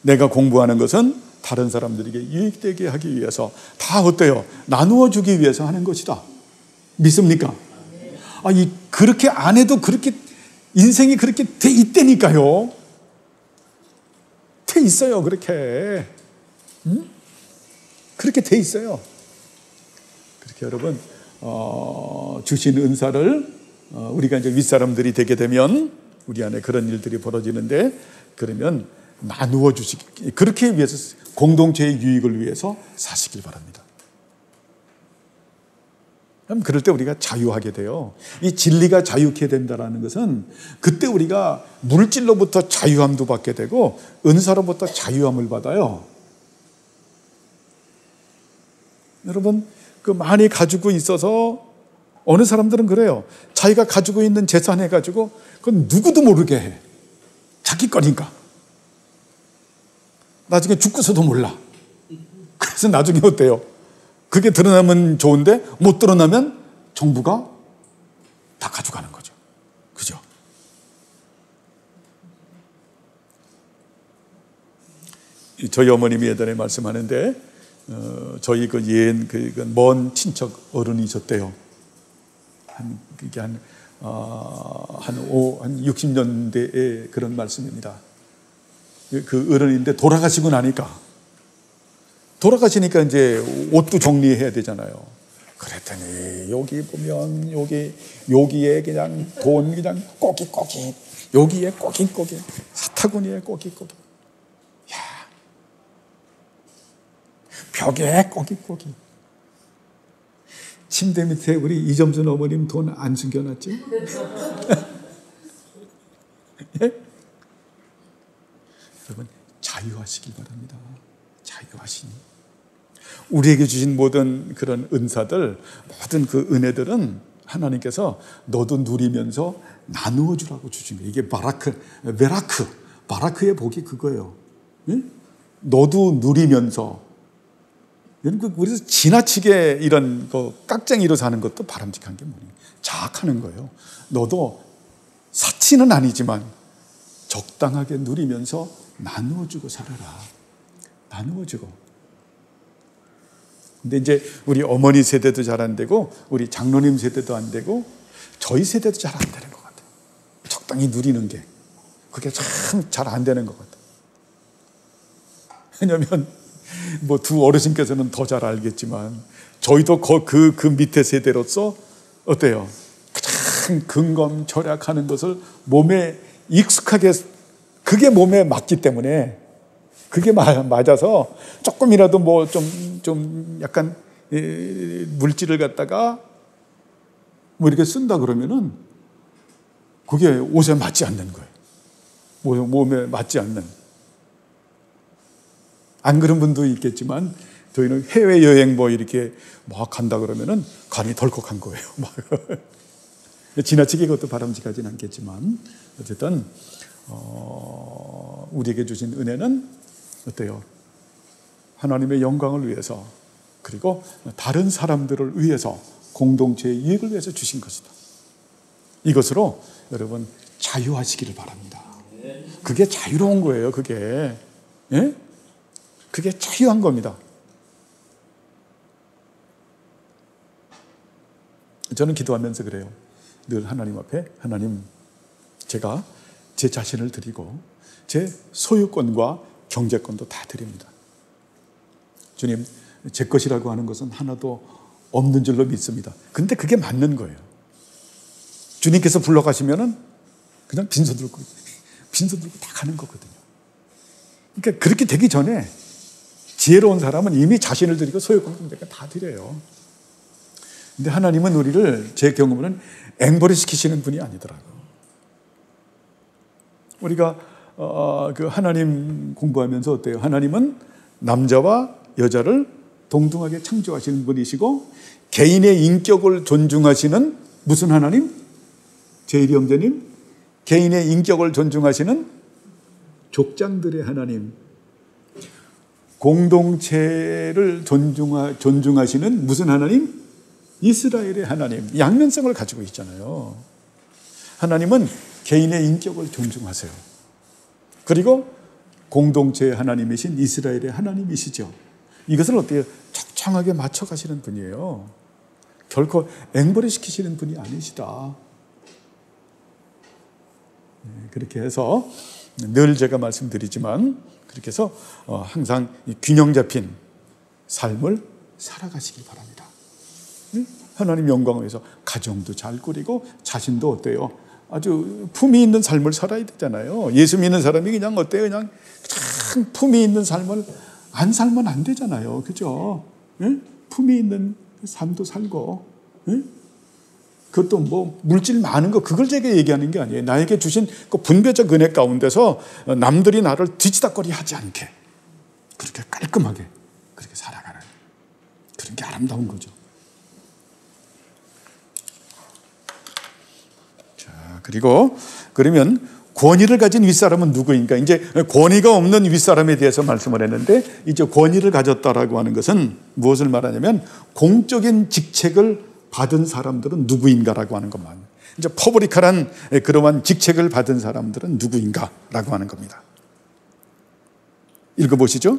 내가 공부하는 것은 다른 사람들에게 유익되게 하기 위해서, 다 어때요? 나누어 주기 위해서 하는 것이다. 믿습니까? 아니, 그렇게 안 해도 그렇게 인생이 그렇게 돼 있다니까요. 돼 있어요, 그렇게. 응? 그렇게 돼 있어요. 그렇게 여러분, 주신 은사를 우리가 이제 윗사람들이 되게 되면 우리 안에 그런 일들이 벌어지는데, 그러면 나누어 주시기, 그렇게 위해서, 공동체의 유익을 위해서 사시길 바랍니다. 그럼 그럴 때 우리가 자유하게 돼요. 이 진리가 자유케 된다는 것은 그때 우리가 물질로부터 자유함도 받게 되고 은사로부터 자유함을 받아요. 여러분, 그 많이 가지고 있어서 어느 사람들은 그래요. 자기가 가지고 있는 재산 해가지고 그건 누구도 모르게 해. 자기 거니까. 나중에 죽고서도 몰라. 그래서 나중에 어때요? 그게 드러나면 좋은데 못 드러나면 정부가 다 가져가는 거죠. 그죠? 저희 어머님이 예전에 말씀하는데, 저희 먼 친척 어른이셨대요. 한 60년대의 그런 말씀입니다. 그 어른인데 돌아가시니까 이제 옷도 정리해야 되잖아요. 그랬더니 여기 보면 여기에 그냥 돈 그냥 꼬깃꼬깃 여기에 꼬깃꼬깃, 사타구니에 꼬깃꼬깃, 야, 벽에 꼬깃꼬깃. 침대 밑에 우리 이점순 어머님 돈 안 숨겨놨죠? 예? 여러분, 자유하시길 바랍니다. 자유하시니. 우리에게 주신 모든 그런 은사들, 모든 그 은혜들은 하나님께서 너도 누리면서 나누어 주라고 주신 거예요. 이게 바라크의 복이 그거예요. 예? 너도 누리면서. 그래서 지나치게 이런 깍쟁이로 사는 것도 바람직한 게 뭐예요? 자학하는 거예요. 너도 사치는 아니지만 적당하게 누리면서 나누어주고 살아라. 나누어주고. 근데 이제 우리 어머니 세대도 잘 안 되고, 우리 장로님 세대도 안 되고, 저희 세대도 잘 안 되는 것 같아요. 적당히 누리는 게. 그게 참 잘 안 되는 것 같아요. 왜냐면, 뭐 두 어르신께서는 더 잘 알겠지만, 저희도 그 밑에 세대로서 어때요? 가장 근검절약하는 것을 몸에 익숙하게, 그게 몸에 맞기 때문에, 그게 맞아서 조금이라도 뭐 좀 약간 물질을 갖다가 뭐 이렇게 쓴다 그러면은 그게 옷에 맞지 않는 거예요. 몸에 맞지 않는. 안 그런 분도 있겠지만 저희는 해외여행 뭐 이렇게 막 간다 그러면은 간이 덜컥한 거예요. 지나치게 그것도 바람직하진 않겠지만 어쨌든 우리에게 주신 은혜는 어때요? 하나님의 영광을 위해서, 그리고 다른 사람들을 위해서, 공동체의 이익을 위해서 주신 것이다. 이것으로 여러분 자유하시기를 바랍니다. 그게 자유로운 거예요. 그게. 예? 그게 자유한 겁니다. 저는 기도하면서 그래요. 늘 하나님 앞에, 하나님, 제가 제 자신을 드리고 제 소유권과 경제권도 다 드립니다. 주님, 제 것이라고 하는 것은 하나도 없는 줄로 믿습니다. 근데 그게 맞는 거예요. 주님께서 불러가시면은 그냥 빈손 들고 다 가는 거거든요. 그러니까 그렇게 되기 전에 지혜로운 사람은 이미 자신을 드리고 소유권 경제권 다 드려요. 근데 하나님은 우리를, 제 경험으로는 앵벌이 시키시는 분이 아니더라고요. 우리가 그 하나님 공부하면서 어때요? 하나님은 남자와 여자를 동등하게 창조하시는 분이시고, 개인의 인격을 존중하시는 무슨 하나님? 제1위 형제님, 개인의 인격을 존중하시는 족장들의 하나님, 공동체를 존중하시는 무슨 하나님? 이스라엘의 하나님. 양면성을 가지고 있잖아요. 하나님은 개인의 인격을 존중하세요. 그리고 공동체의 하나님이신 이스라엘의 하나님이시죠. 이것을 어때요? 적정하게 맞춰가시는 분이에요. 결코 앵벌이 시키시는 분이 아니시다. 그렇게 해서 늘 제가 말씀드리지만, 그렇게 해서 항상 균형 잡힌 삶을 살아가시기 바랍니다. 하나님 영광을 위해서 가정도 잘 꾸리고 자신도 어때요? 아주 품위 있는 삶을 살아야 되잖아요. 예수 믿는 사람이 그냥 어때요? 그냥 참 품위 있는 삶을 안 살면 안 되잖아요. 그죠? 예? 품위 있는 삶도 살고, 예? 그것도 뭐 물질 많은 거, 그걸 제가 얘기하는 게 아니에요. 나에게 주신 그 분별적 은혜 가운데서 남들이 나를 뒤치다거리 하지 않게, 그렇게 깔끔하게 그렇게 살아가는, 그런 게 아름다운 거죠. 자, 그리고 그러면 권위를 가진 윗사람은 누구인가? 이제 권위가 없는 윗사람에 대해서 말씀을 했는데, 이제 권위를 가졌다라고 하는 것은 무엇을 말하냐면 공적인 직책을 받은 사람들은 누구인가라고 하는 것만. 이제 퍼블릭한 그러한 직책을 받은 사람들은 누구인가라고 하는 겁니다. 읽어보시죠.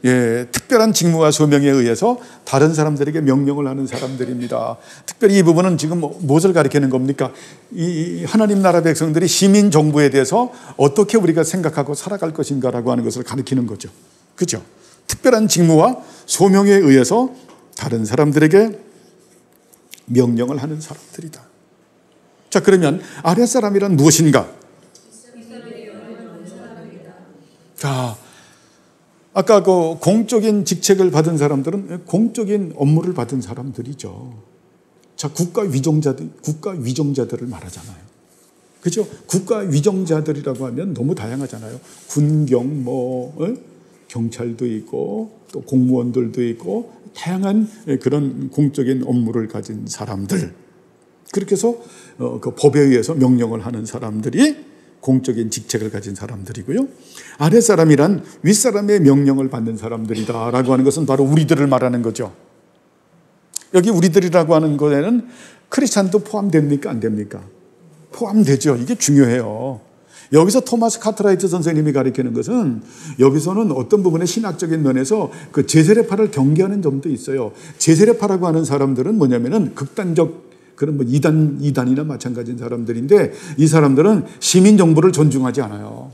예, 특별한 직무와 소명에 의해서 다른 사람들에게 명령을 하는 사람들입니다. 특별히 이 부분은 지금 무엇을 가리키는 겁니까? 이 하나님 나라 백성들이 시민 정부에 대해서 어떻게 우리가 생각하고 살아갈 것인가라고 하는 것을 가리키는 거죠. 그죠? 특별한 직무와 소명에 의해서 다른 사람들에게 명령을 하는 사람들이다. 자, 그러면 아랫사람이란 무엇인가? 자, 아까 그 공적인 직책을 받은 사람들은 공적인 업무를 받은 사람들이죠. 자, 국가 위정자들을 말하잖아요. 그죠? 국가 위정자들이라고 하면 너무 다양하잖아요. 군경, 경찰도 있고, 또 공무원들도 있고, 다양한 그런 공적인 업무를 가진 사람들. 그렇게 해서 그 법에 의해서 명령을 하는 사람들이 공적인 직책을 가진 사람들이고요. 아랫사람이란 윗사람의 명령을 받는 사람들이다라고 하는 것은 바로 우리들을 말하는 거죠. 여기 우리들이라고 하는 거에는 크리스찬도 포함됩니까? 안 됩니까? 포함되죠. 이게 중요해요. 여기서 토마스 카트라이트 선생님이 가리키는 것은 여기서는 어떤 부분의 신학적인 면에서 그 제세례파를 경계하는 점도 있어요. 제세례파라고 하는 사람들은 뭐냐면은 극단적 그런 이단이나 마찬가지인 사람들인데 이 사람들은 시민 정부를 존중하지 않아요.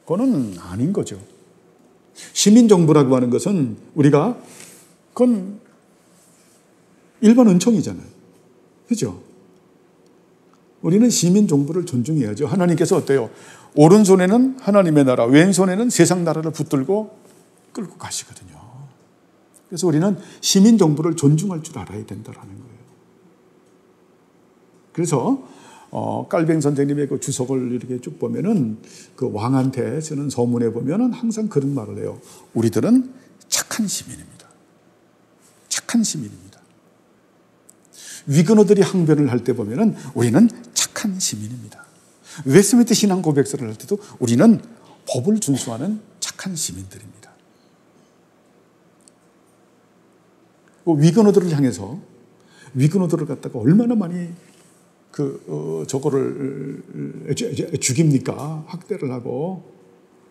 그거는 아닌 거죠. 시민 정부라고 하는 것은 그건 일반 은총이잖아요. 그죠? 우리는 시민 정부를 존중해야죠. 하나님께서 어때요? 오른손에는 하나님의 나라, 왼손에는 세상 나라를 붙들고 끌고 가시거든요. 그래서 우리는 시민 정부를 존중할 줄 알아야 된다는 거예요. 그래서 깔뱅 선생님의 그 주석을 이렇게 쭉 보면은 그 왕한테 쓰는 서문에 보면은 항상 그런 말을 해요. 우리들은 착한 시민입니다. 착한 시민입니다. 위그너들이 항변을 할 때 보면은 우리는 착한 시민입니다. 웨스트민스터 신앙 고백서를 할 때도 우리는 법을 준수하는 착한 시민들입니다. 위그너들을 향해서 위그너들을 갖다가 얼마나 많이 저거를 죽입니까? 학대를 하고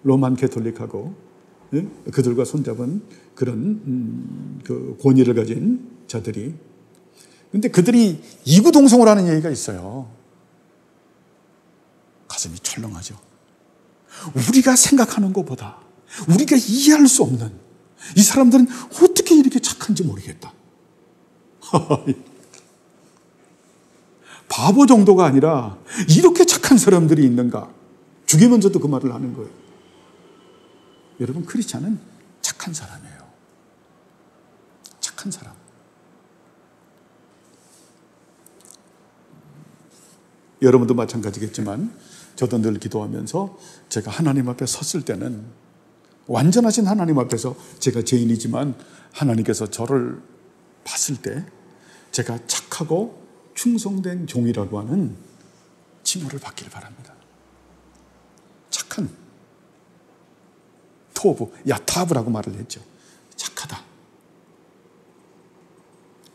로만 캐톨릭하고 그들과 손잡은 그런 그 권위를 가진 자들이. 근데 그들이 이구동성을 하는 얘기가 있어요. 가슴이 철렁하죠. 우리가 생각하는 것보다 우리가 이해할 수 없는 이 사람들은 어떻게 이렇게 착한지 모르겠다. 바보 정도가 아니라 이렇게 착한 사람들이 있는가? 죽이면서도 그 말을 하는 거예요. 여러분, 크리스찬은 착한 사람이에요. 착한 사람. 여러분도 마찬가지겠지만 저도 늘 기도하면서 제가 하나님 앞에 섰을 때는 완전하신 하나님 앞에서 제가 죄인이지만 하나님께서 저를 봤을 때 제가 착하고 충성된 종이라고 하는 칭호를 받기를 바랍니다. 착한 토브, 야타브라고 말을 했죠. 착하다.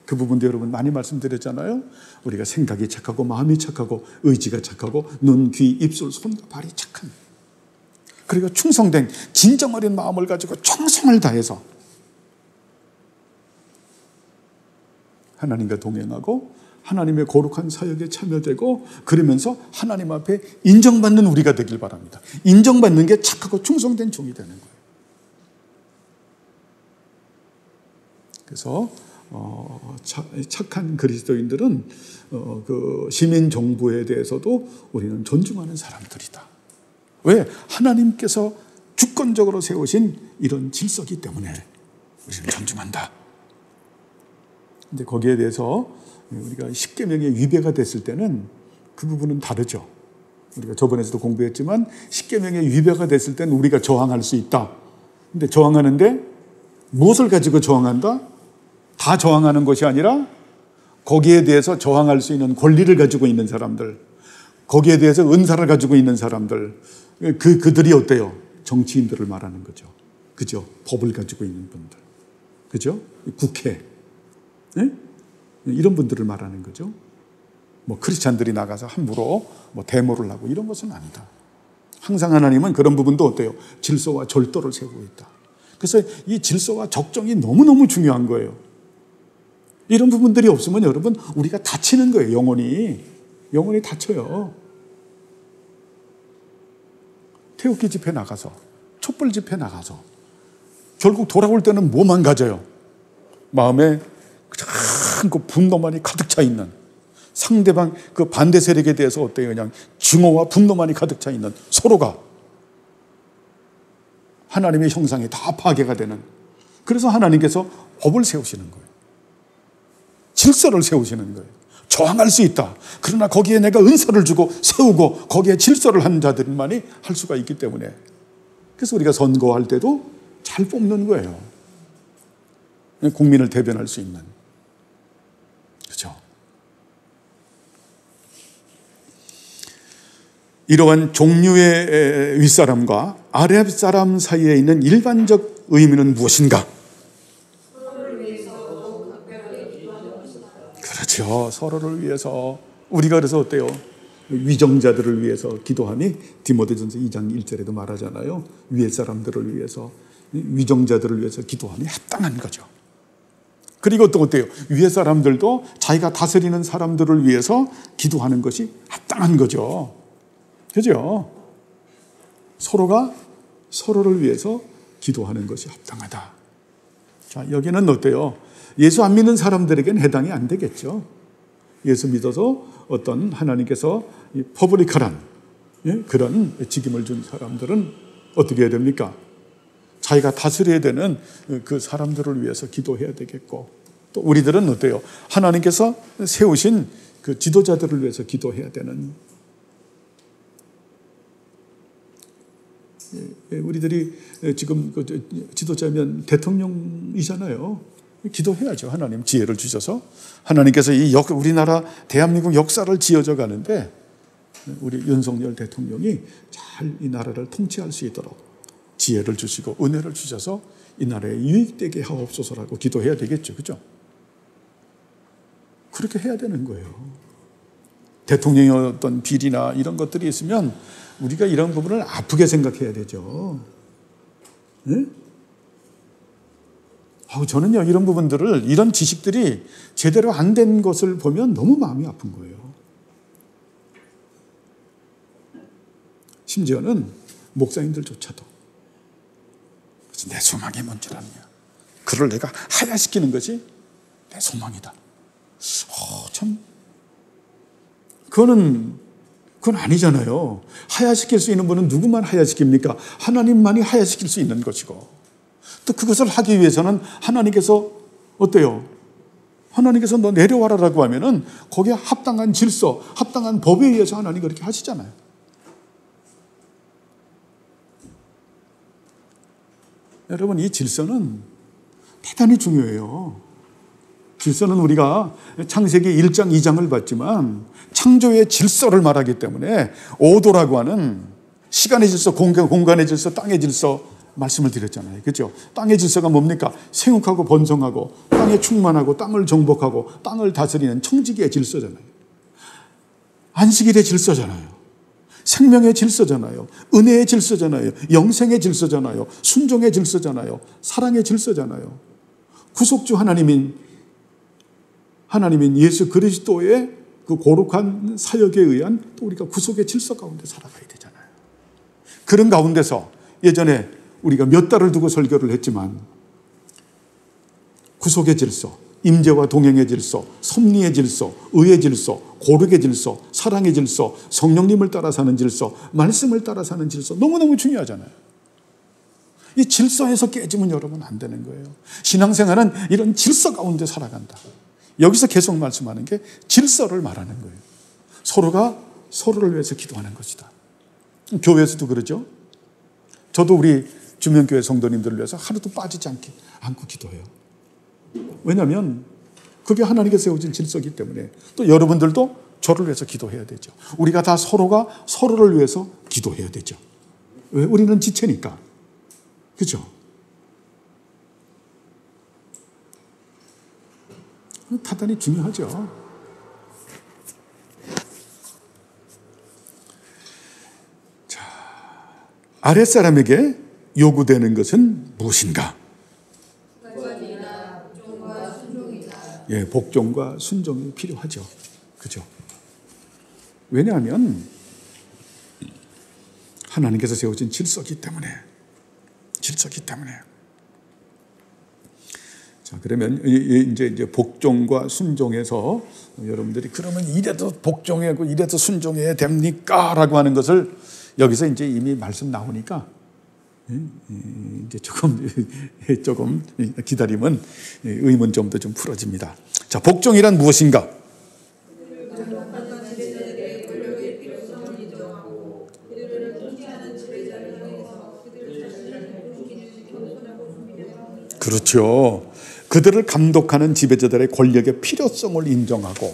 그 부분도 여러분 많이 말씀드렸잖아요. 우리가 생각이 착하고 마음이 착하고 의지가 착하고 눈, 귀, 입술, 손과 발이 착한, 그리고 충성된 진정 어린 마음을 가지고 충성을 다해서 하나님과 동행하고 하나님의 거룩한 사역에 참여되고 그러면서 하나님 앞에 인정받는 우리가 되길 바랍니다. 인정받는 게 착하고 충성된 종이 되는 거예요. 그래서 착한 그리스도인들은 그 시민 정부에 대해서도 우리는 존중하는 사람들이다. 왜? 하나님께서 주권적으로 세우신 이런 질서이기 때문에 우리는 존중한다. 근데 거기에 대해서 우리가 십계명의 위배가 됐을 때는 그 부분은 다르죠. 우리가 저번에도 공부했지만 십계명의 위배가 됐을 때는 우리가 저항할 수 있다. 근데 저항하는데 무엇을 가지고 저항한다? 다 저항하는 것이 아니라 거기에 대해서 저항할 수 있는 권리를 가지고 있는 사람들, 거기에 대해서 은사를 가지고 있는 사람들, 그들이 어때요? 정치인들을 말하는 거죠. 그죠? 법을 가지고 있는 분들. 그죠? 국회. 네? 이런 분들을 말하는 거죠. 뭐 크리스찬들이 나가서 함부로 뭐 데모를 하고 이런 것은 아니다. 항상 하나님은 그런 부분도 어때요? 질서와 절도를 세우고 있다. 그래서 이 질서와 적정이 너무너무 중요한 거예요. 이런 부분들이 없으면 여러분 우리가 다치는 거예요. 영혼이 다쳐요. 태극기 집회 나가서 촛불 집회 나가서 결국 돌아올 때는 뭐만 가져요? 마음에 많고 분노만이 가득 차 있는, 상대방 그 반대 세력에 대해서 어때요? 그냥 증오와 분노만이 가득 차 있는, 서로가 하나님의 형상이 다 파괴가 되는, 그래서 하나님께서 법을 세우시는 거예요. 질서를 세우시는 거예요. 저항할 수 있다. 그러나 거기에 내가 은사를 주고 세우고 거기에 질서를 한 자들만이 할 수가 있기 때문에, 그래서 우리가 선거할 때도 잘 뽑는 거예요. 국민을 대변할 수 있는. 그렇죠? 이러한 종류의 윗사람과 아랫사람 사이에 있는 일반적 의미는 무엇인가? 그렇죠. 서로를 위해서. 우리가 그래서 어때요? 위정자들을 위해서 기도하니 디모데전서 2장 1절에도 말하잖아요. 위에 사람들을 위해서, 위정자들을 위해서 기도하니 합당한 거죠. 그리고 또 어때요? 위에 사람들도 자기가 다스리는 사람들을 위해서 기도하는 것이 합당한 거죠. 그죠? 서로가 서로를 위해서 기도하는 것이 합당하다. 자, 여기는 어때요? 예수 안 믿는 사람들에게는 해당이 안 되겠죠. 예수 믿어서 어떤 하나님께서 퍼블리컬한 그런 직임을 준 사람들은 어떻게 해야 됩니까? 자기가 다스려야 되는 그 사람들을 위해서 기도해야 되겠고, 또 우리들은 어때요? 하나님께서 세우신 그 지도자들을 위해서 기도해야 되는, 우리들이 지금 지도자면 대통령이잖아요. 기도해야죠. 하나님 지혜를 주셔서 하나님께서 우리나라 대한민국 역사를 지어져 가는데 우리 윤석열 대통령이 잘 이 나라를 통치할 수 있도록 지혜를 주시고 은혜를 주셔서 이 나라에 유익되게 하옵소서라고 기도해야 되겠죠. 그죠? 그렇게 해야 되는 거예요. 대통령의 어떤 비리나 이런 것들이 있으면 우리가 이런 부분을 아프게 생각해야 되죠. 네? 저는요, 이런 부분들을, 이런 지식들이 제대로 안 된 것을 보면 너무 마음이 아픈 거예요. 심지어는 목사님들조차도 내 소망이 뭔지 아느냐, 그를 내가 하야시키는 것이 내 소망이다. 참, 그건 아니잖아요. 하야시킬 수 있는 분은 누구만 하야시킵니까? 하나님만이 하야시킬 수 있는 것이고, 또 그것을 하기 위해서는 하나님께서 어때요? 하나님께서 너 내려와라라고 하면은 거기에 합당한 질서, 합당한 법에 의해서 하나님 그렇게 하시잖아요. 여러분, 이 질서는 대단히 중요해요. 질서는 우리가 창세기 1장, 2장을 봤지만 창조의 질서를 말하기 때문에 오도라고 하는 시간의 질서, 공간의 질서, 땅의 질서 말씀을 드렸잖아요. 그렇죠? 땅의 질서가 뭡니까? 생육하고 번성하고 땅에 충만하고 땅을 정복하고 땅을 다스리는 청지기의 질서잖아요. 안식일의 질서잖아요. 생명의 질서잖아요. 은혜의 질서잖아요. 영생의 질서잖아요. 순종의 질서잖아요. 사랑의 질서잖아요. 구속주 하나님인 예수 그리스도의 그 거룩한 사역에 의한 또 우리가 구속의 질서 가운데 살아가야 되잖아요. 그런 가운데서 예전에 우리가 몇 달을 두고 설교를 했지만 구속의 질서, 임재와 동행의 질서, 섭리의 질서, 의의 질서, 고르의 질서, 사랑의 질서, 성령님을 따라 사는 질서, 말씀을 따라 사는 질서, 너무너무 중요하잖아요. 이 질서에서 깨지면 여러분 안 되는 거예요. 신앙생활은 이런 질서 가운데 살아간다. 여기서 계속 말씀하는 게 질서를 말하는 거예요. 서로가 서로를 위해서 기도하는 것이다. 교회에서도 그러죠. 저도 우리 주명교회 성도님들을 위해서 하루도 빠지지 않고 기도해요. 왜냐하면 그게 하나님께서 세우신 질서이기 때문에. 또 여러분들도 저를 위해서 기도해야 되죠. 우리가 다 서로가 서로를 위해서 기도해야 되죠. 왜? 우리는 지체니까. 그렇죠? 대단히 중요하죠. 자, 아랫사람에게 요구되는 것은 무엇인가? 예, 복종과 순종이 필요하죠. 그죠? 왜냐하면 하나님께서 세우신 질서이기 때문에. 자, 그러면 이제 복종과 순종에서 여러분들이 그러면 이래도 복종하고 이래도 순종해야 됩니까? 라고 하는 것을 여기서 이제 이미 말씀 나오니까 이제 조금 기다리면 의문점도 좀 풀어집니다. 자, 복종이란 무엇인가? 그렇죠. 그들을 감독하는 지배자들의 권력의 필요성을 인정하고,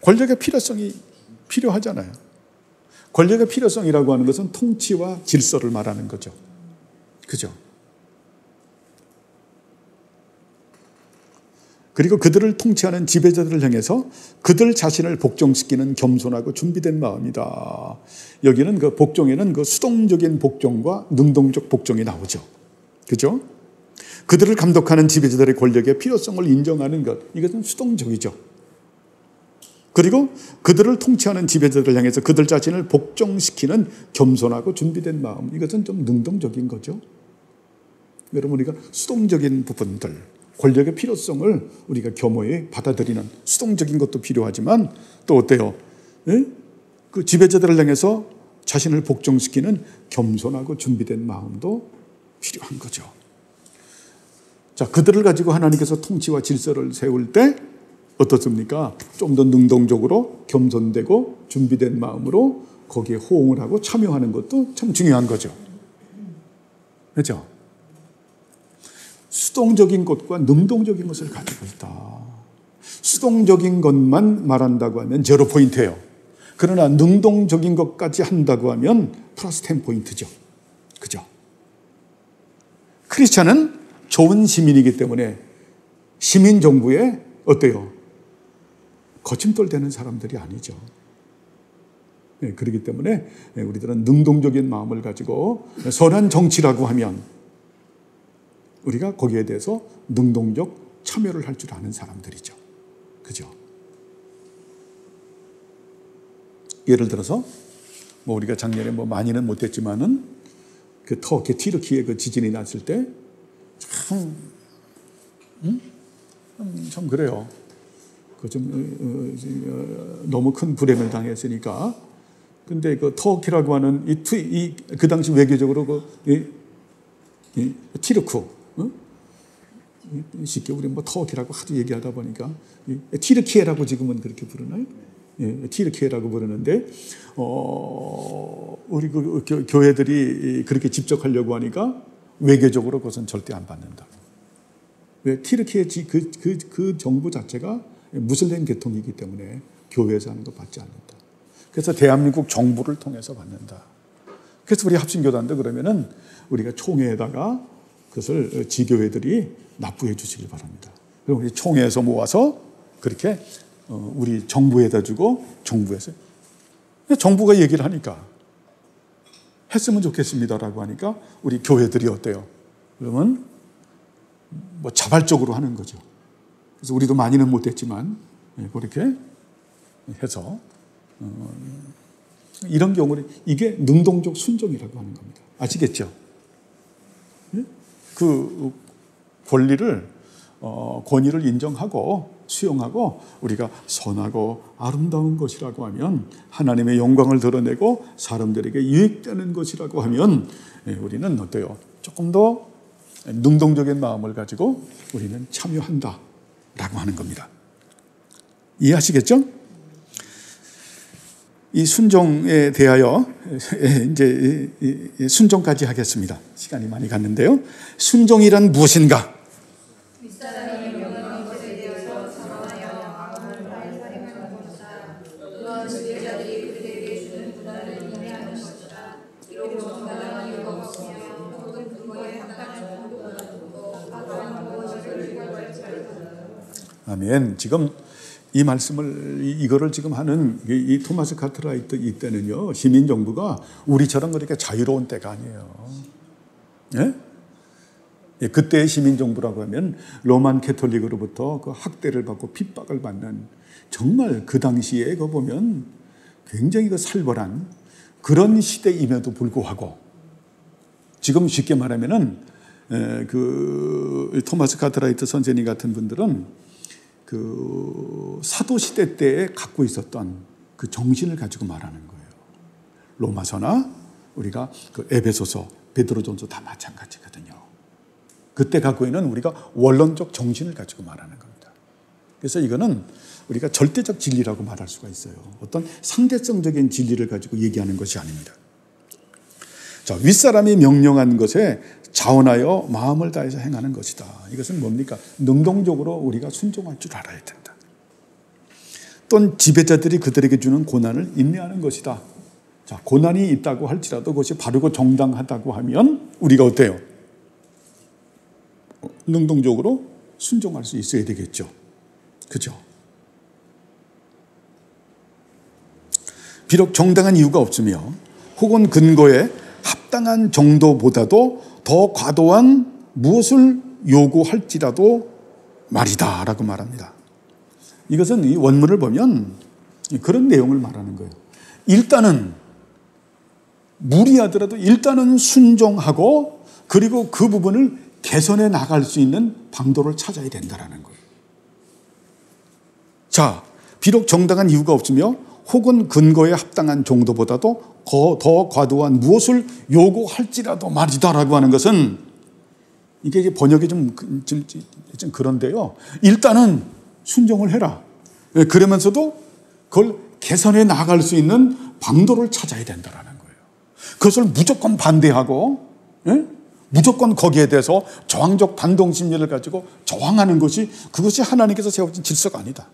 권력의 필요성이 필요하잖아요. 권력의 필요성이라고 하는 것은 통치와 질서를 말하는 거죠. 그죠? 그리고 그들을 통치하는 지배자들을 향해서 그들 자신을 복종시키는 겸손하고 준비된 마음이다. 여기는 그 복종에는 그 수동적인 복종과 능동적 복종이 나오죠. 그죠? 그들을 감독하는 지배자들의 권력의 필요성을 인정하는 것, 이것은 수동적이죠. 그리고 그들을 통치하는 지배자들을 향해서 그들 자신을 복종시키는 겸손하고 준비된 마음, 이것은 좀 능동적인 거죠. 여러분, 우리가 수동적인 부분들, 권력의 필요성을 우리가 겸허히 받아들이는 수동적인 것도 필요하지만 또 어때요? 그 지배자들을 향해서 자신을 복종시키는 겸손하고 준비된 마음도 필요한 거죠. 자, 그들을 가지고 하나님께서 통치와 질서를 세울 때 어떻습니까? 좀 더 능동적으로 겸손되고 준비된 마음으로 거기에 호응을 하고 참여하는 것도 참 중요한 거죠. 그렇죠? 수동적인 것과 능동적인 것을 가지고 있다. 수동적인 것만 말한다고 하면 제로 포인트예요. 그러나 능동적인 것까지 한다고 하면 플러스 10포인트죠. 그죠? 크리스찬은 좋은 시민이기 때문에 시민 정부에 어때요? 거침돌 되는 사람들이 아니죠. 네, 그렇기 때문에 우리들은 능동적인 마음을 가지고 선한 정치라고 하면 우리가 거기에 대해서 능동적 참여를 할 줄 아는 사람들이죠. 그죠? 예를 들어서 우리가 작년에 많이는 못했지만은 그 터키 튀르키예 그 지진이 났을 때 참 그래요. 그 좀 너무 큰 불행을 당했으니까. 근데 그 터키라고 하는 그 당시 외교적으로 티르크, 쉽게 우리 터키라고 하도 얘기하다 보니까 티르키예라고 지금은 그렇게 부르나요? 티르키예라고 부르는데 우리 그 교회들이 그렇게 직접 하려고 하니까 외교적으로 그것은 절대 안 받는다. 왜? 티르키예 그 정부 자체가 무슬림 계통이기 때문에 교회에서 하는 거 받지 않는다. 그래서 대한민국 정부를 통해서 받는다. 그래서 우리 합신교단도 그러면은 우리가 총회에다가 그것을 지교회들이 납부해 주시길 바랍니다. 그리고 우리 총회에서 모아서 그렇게 우리 정부에다 주고 정부에서 정부가 얘기를 하니까 했으면 좋겠습니다라고 하니까 우리 교회들이 어때요? 그러면 자발적으로 하는 거죠. 그래서 우리도 많이는 못했지만 그렇게 해서 이런 경우는 이게 능동적 순종이라고 하는 겁니다. 아시겠죠? 그 권위를 인정하고 수용하고 우리가 선하고 아름다운 것이라고 하면 하나님의 영광을 드러내고 사람들에게 유익되는 것이라고 하면 우리는 어때요? 조금 더 능동적인 마음을 가지고 우리는 참여한다라고 하는 겁니다. 이해하시겠죠? 이 순종에 대하여 이제 순종까지 하겠습니다. 시간이 많이 갔는데요. 순종이란 무엇인가? 아멘. 지금 이 말씀을 이거를 지금 하는 이 토마스 카트라이트 이때는요, 시민 정부가 우리처럼 그렇게 자유로운 때가 아니에요. 예? 예, 그때의 시민 정부라고 하면 로만 캐톨릭으로부터 그 학대를 받고 핍박을 받는 정말 그 당시에 그 보면 굉장히 그 살벌한 그런 시대임에도 불구하고 지금 쉽게 말하면은 그 토마스 카트라이트 선생님 같은 분들은 그 사도 시대 때에 갖고 있었던 그 정신을 가지고 말하는 거예요. 로마서나 우리가 그 에베소서, 베드로전서 다 마찬가지거든요. 그때 갖고 있는 우리가 원론적 정신을 가지고 말하는 겁니다. 그래서 이거는 우리가 절대적 진리라고 말할 수가 있어요. 어떤 상대성적인 진리를 가지고 얘기하는 것이 아닙니다. 자, 윗사람이 명령한 것에 자원하여 마음을 다해서 행하는 것이다. 이것은 뭡니까? 능동적으로 우리가 순종할 줄 알아야 된다. 또는 지배자들이 그들에게 주는 고난을 인내하는 것이다. 자, 고난이 있다고 할지라도 그것이 바르고 정당하다고 하면 우리가 어때요? 능동적으로 순종할 수 있어야 되겠죠. 그죠? 비록 정당한 이유가 없으며 혹은 근거에 합당한 정도보다도 더 과도한 무엇을 요구할지라도 말이다 라고 말합니다. 이것은 이 원문을 보면 그런 내용을 말하는 거예요. 일단은 무리하더라도 일단은 순종하고 그리고 그 부분을 개선해 나갈 수 있는 방도를 찾아야 된다는 거예요. 자, 비록 정당한 이유가 없으며 혹은 근거에 합당한 정도보다도 더 과도한 무엇을 요구할지라도 말이다라고 하는 것은 이게 번역이 좀 그런데요. 일단은 순종을 해라. 그러면서도 그걸 개선해 나갈 수 있는 방도를 찾아야 된다라는 거예요. 그것을 무조건 반대하고 무조건 거기에 대해서 저항적 반동 심리를 가지고 저항하는 것이 그것이 하나님께서 세워진 질서가 아니다.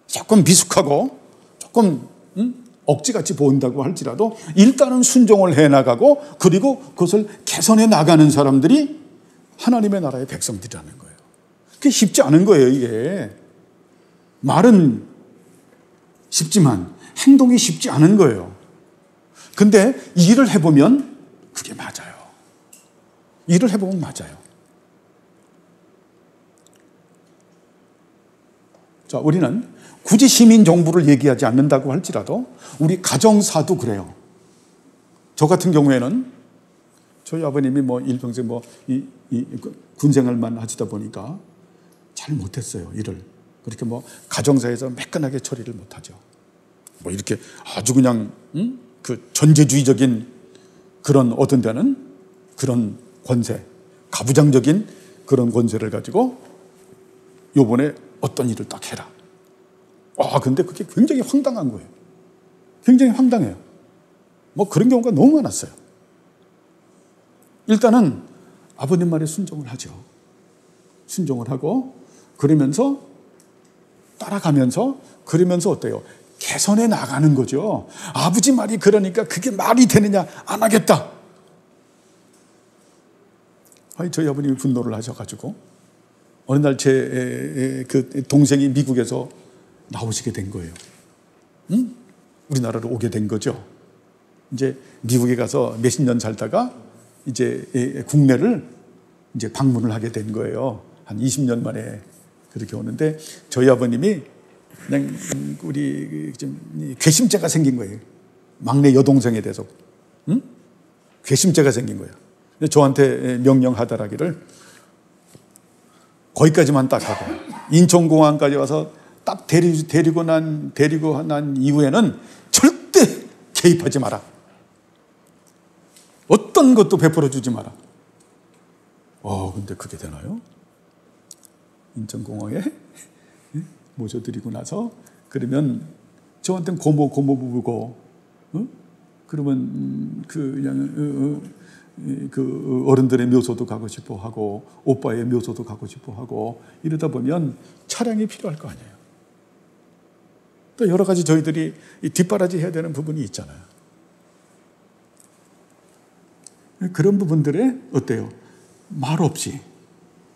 조금 미숙하고 조금 억지같이 보인다고 할지라도 일단은 순종을 해나가고 그리고 그것을 개선해 나가는 사람들이 하나님의 나라의 백성들이라는 거예요. 그게 쉽지 않은 거예요. 이게 말은 쉽지만 행동이 쉽지 않은 거예요. 근데 일을 해보면 그게 맞아요. 일을 해보면 맞아요. 자, 우리는 굳이 시민 정부를 얘기하지 않는다고 할지라도 우리 가정사도 그래요. 저 같은 경우에는 저희 아버님이 일평생 군생활만 하시다 보니까 잘 못했어요, 일을. 그렇게 가정사에서 매끈하게 처리를 못하죠. 이렇게 아주 그냥 그 전제주의적인 그런 어떤 데는 그런 권세, 가부장적인 그런 권세를 가지고 요번에 어떤 일을 딱 해라. 근데 그게 굉장히 황당한 거예요. 굉장히 황당해요. 그런 경우가 너무 많았어요. 일단은 아버님 말에 순종을 하죠. 순종을 하고 그러면서 따라가면서 그러면서 어때요? 개선해 나가는 거죠. 아버지 말이 그러니까 그게 말이 되느냐? 안 하겠다. 저희 아버님이 분노를 하셔가지고 어느 날 제 그 동생이 미국에서 나오시게 된 거예요. 우리나라로 오게 된 거죠. 이제 미국에 가서 몇십 년 살다가 이제 국내를 이제 방문을 하게 된 거예요. 한 20년 만에 그렇게 오는데 저희 아버님이 그냥 우리 좀 괘씸죄가 생긴 거예요. 막내 여동생에 대해서. 괘씸죄가 생긴 거예요. 저한테 명령하더라기를 거기까지만 딱 하고 인천공항까지 와서 딱 데리고 난 이후에는 절대 개입하지 마라. 어떤 것도 베풀어 주지 마라. 근데 그게 되나요? 인천공항에 모셔드리고 나서 그러면 저한테는 고모 부부고, 그러면 그 어른들의 묘소도 가고 싶어 하고 오빠의 묘소도 가고 싶어 하고 이러다 보면 차량이 필요할 거 아니에요. 또 여러 가지 저희들이 뒷바라지 해야 되는 부분이 있잖아요. 그런 부분들에 어때요? 말 없이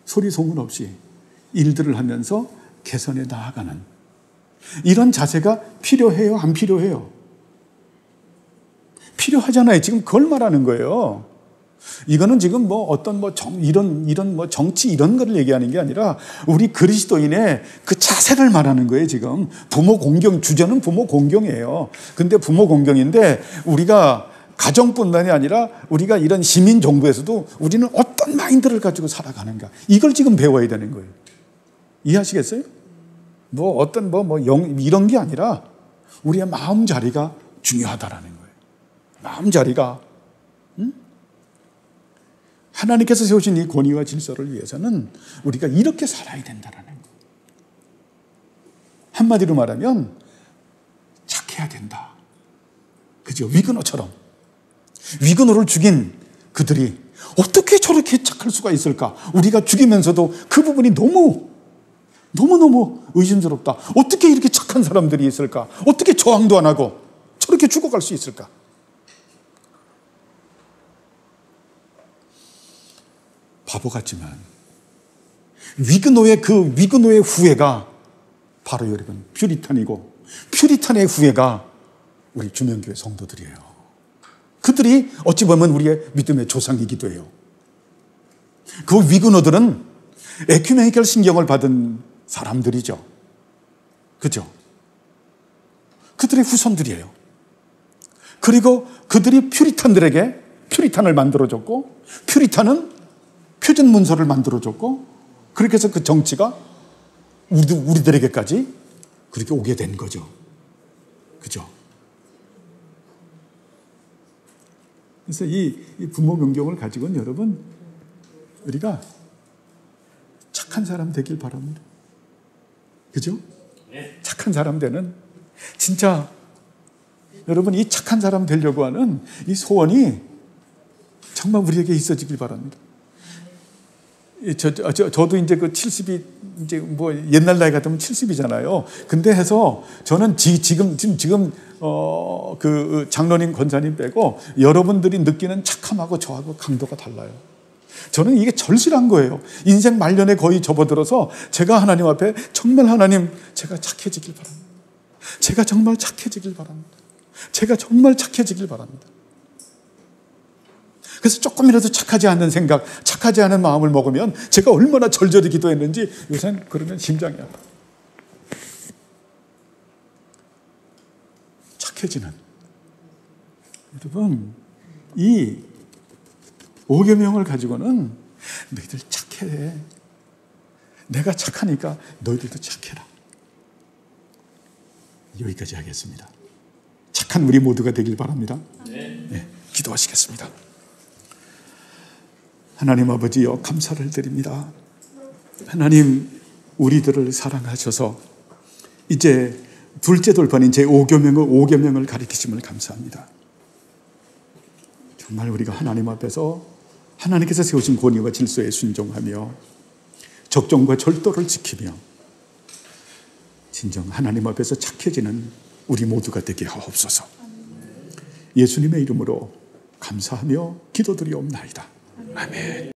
소리 소문 없이 일들을 하면서 개선해 나아가는 이런 자세가 필요해요? 안 필요해요? 필요하잖아요. 지금 그걸 말하는 거예요. 이거는 지금 이런 정치 이런 거를 얘기하는 게 아니라 우리 그리스도인의 그 자세를 말하는 거예요, 지금. 부모 공경, 주제는 부모 공경이에요. 근데 부모 공경인데 우리가 가정뿐만이 아니라 우리가 이런 시민 정부에서도 우리는 어떤 마인드를 가지고 살아가는가, 이걸 지금 배워야 되는 거예요. 이해하시겠어요? 이런 게 아니라 우리의 마음자리가 중요하다라는 거예요. 마음자리가. 하나님께서 세우신 이 권위와 질서를 위해서는 우리가 이렇게 살아야 된다라는 거예요. 한마디로 말하면 착해야 된다. 그죠? 위그노처럼. 위그노를 죽인 그들이 어떻게 저렇게 착할 수가 있을까? 우리가 죽이면서도 그 부분이 너무너무 의심스럽다. 어떻게 이렇게 착한 사람들이 있을까? 어떻게 저항도 안 하고 저렇게 죽어갈 수 있을까? 바보 같지만 위그노의 후예가 바로 여러분 퓨리탄이고, 퓨리탄의 후예가 우리 주명교회 성도들이에요. 그들이 어찌 보면 우리의 믿음의 조상이기도 해요. 그 위그노들은 에큐메니컬 신경을 받은 사람들이죠. 그죠? 그들의 후손들이에요. 그리고 그들이 퓨리탄들에게 퓨리탄을 만들어줬고, 퓨리탄은 표준 문서를 만들어줬고, 그렇게 해서 그 정치가 우리들에게까지 그렇게 오게 된 거죠. 그죠? 그래서 이 부모 명경을 가지고는 여러분, 우리가 착한 사람 되길 바랍니다. 그죠? 착한 사람 되는, 진짜 여러분 이 착한 사람 되려고 하는 이 소원이 정말 우리에게 있어지길 바랍니다. 저도 이제 그 70이 이제 뭐 옛날 나이 같으면 70이잖아요. 근데 해서 저는 지금 그 장로님 권사님 빼고 여러분들이 느끼는 착함하고 저하고 강도가 달라요. 저는 이게 절실한 거예요. 인생 말년에 거의 접어들어서 제가 하나님 앞에 정말 하나님, 제가 착해지길 바랍니다. 제가 정말 착해지길 바랍니다. 제가 정말 착해지길 바랍니다. 그래서 조금이라도 착하지 않는 생각, 착하지 않은 마음을 먹으면 제가 얼마나 절절히 기도했는지 요새는 그러면 심장이 아파요. 착해지는. 여러분, 이 5계명을 가지고는 너희들 착해. 내가 착하니까 너희들도 착해라. 여기까지 하겠습니다. 착한 우리 모두가 되길 바랍니다. 네, 기도하시겠습니다. 하나님 아버지여, 감사를 드립니다. 하나님, 우리들을 사랑하셔서 이제 둘째 돌판인 제 5계명을 가르치심을 감사합니다. 정말 우리가 하나님 앞에서 하나님께서 세우신 권위와 질서에 순종하며 적정과 절도를 지키며 진정 하나님 앞에서 착해지는 우리 모두가 되게 하옵소서. 예수님의 이름으로 감사하며 기도드리옵나이다. 아멘.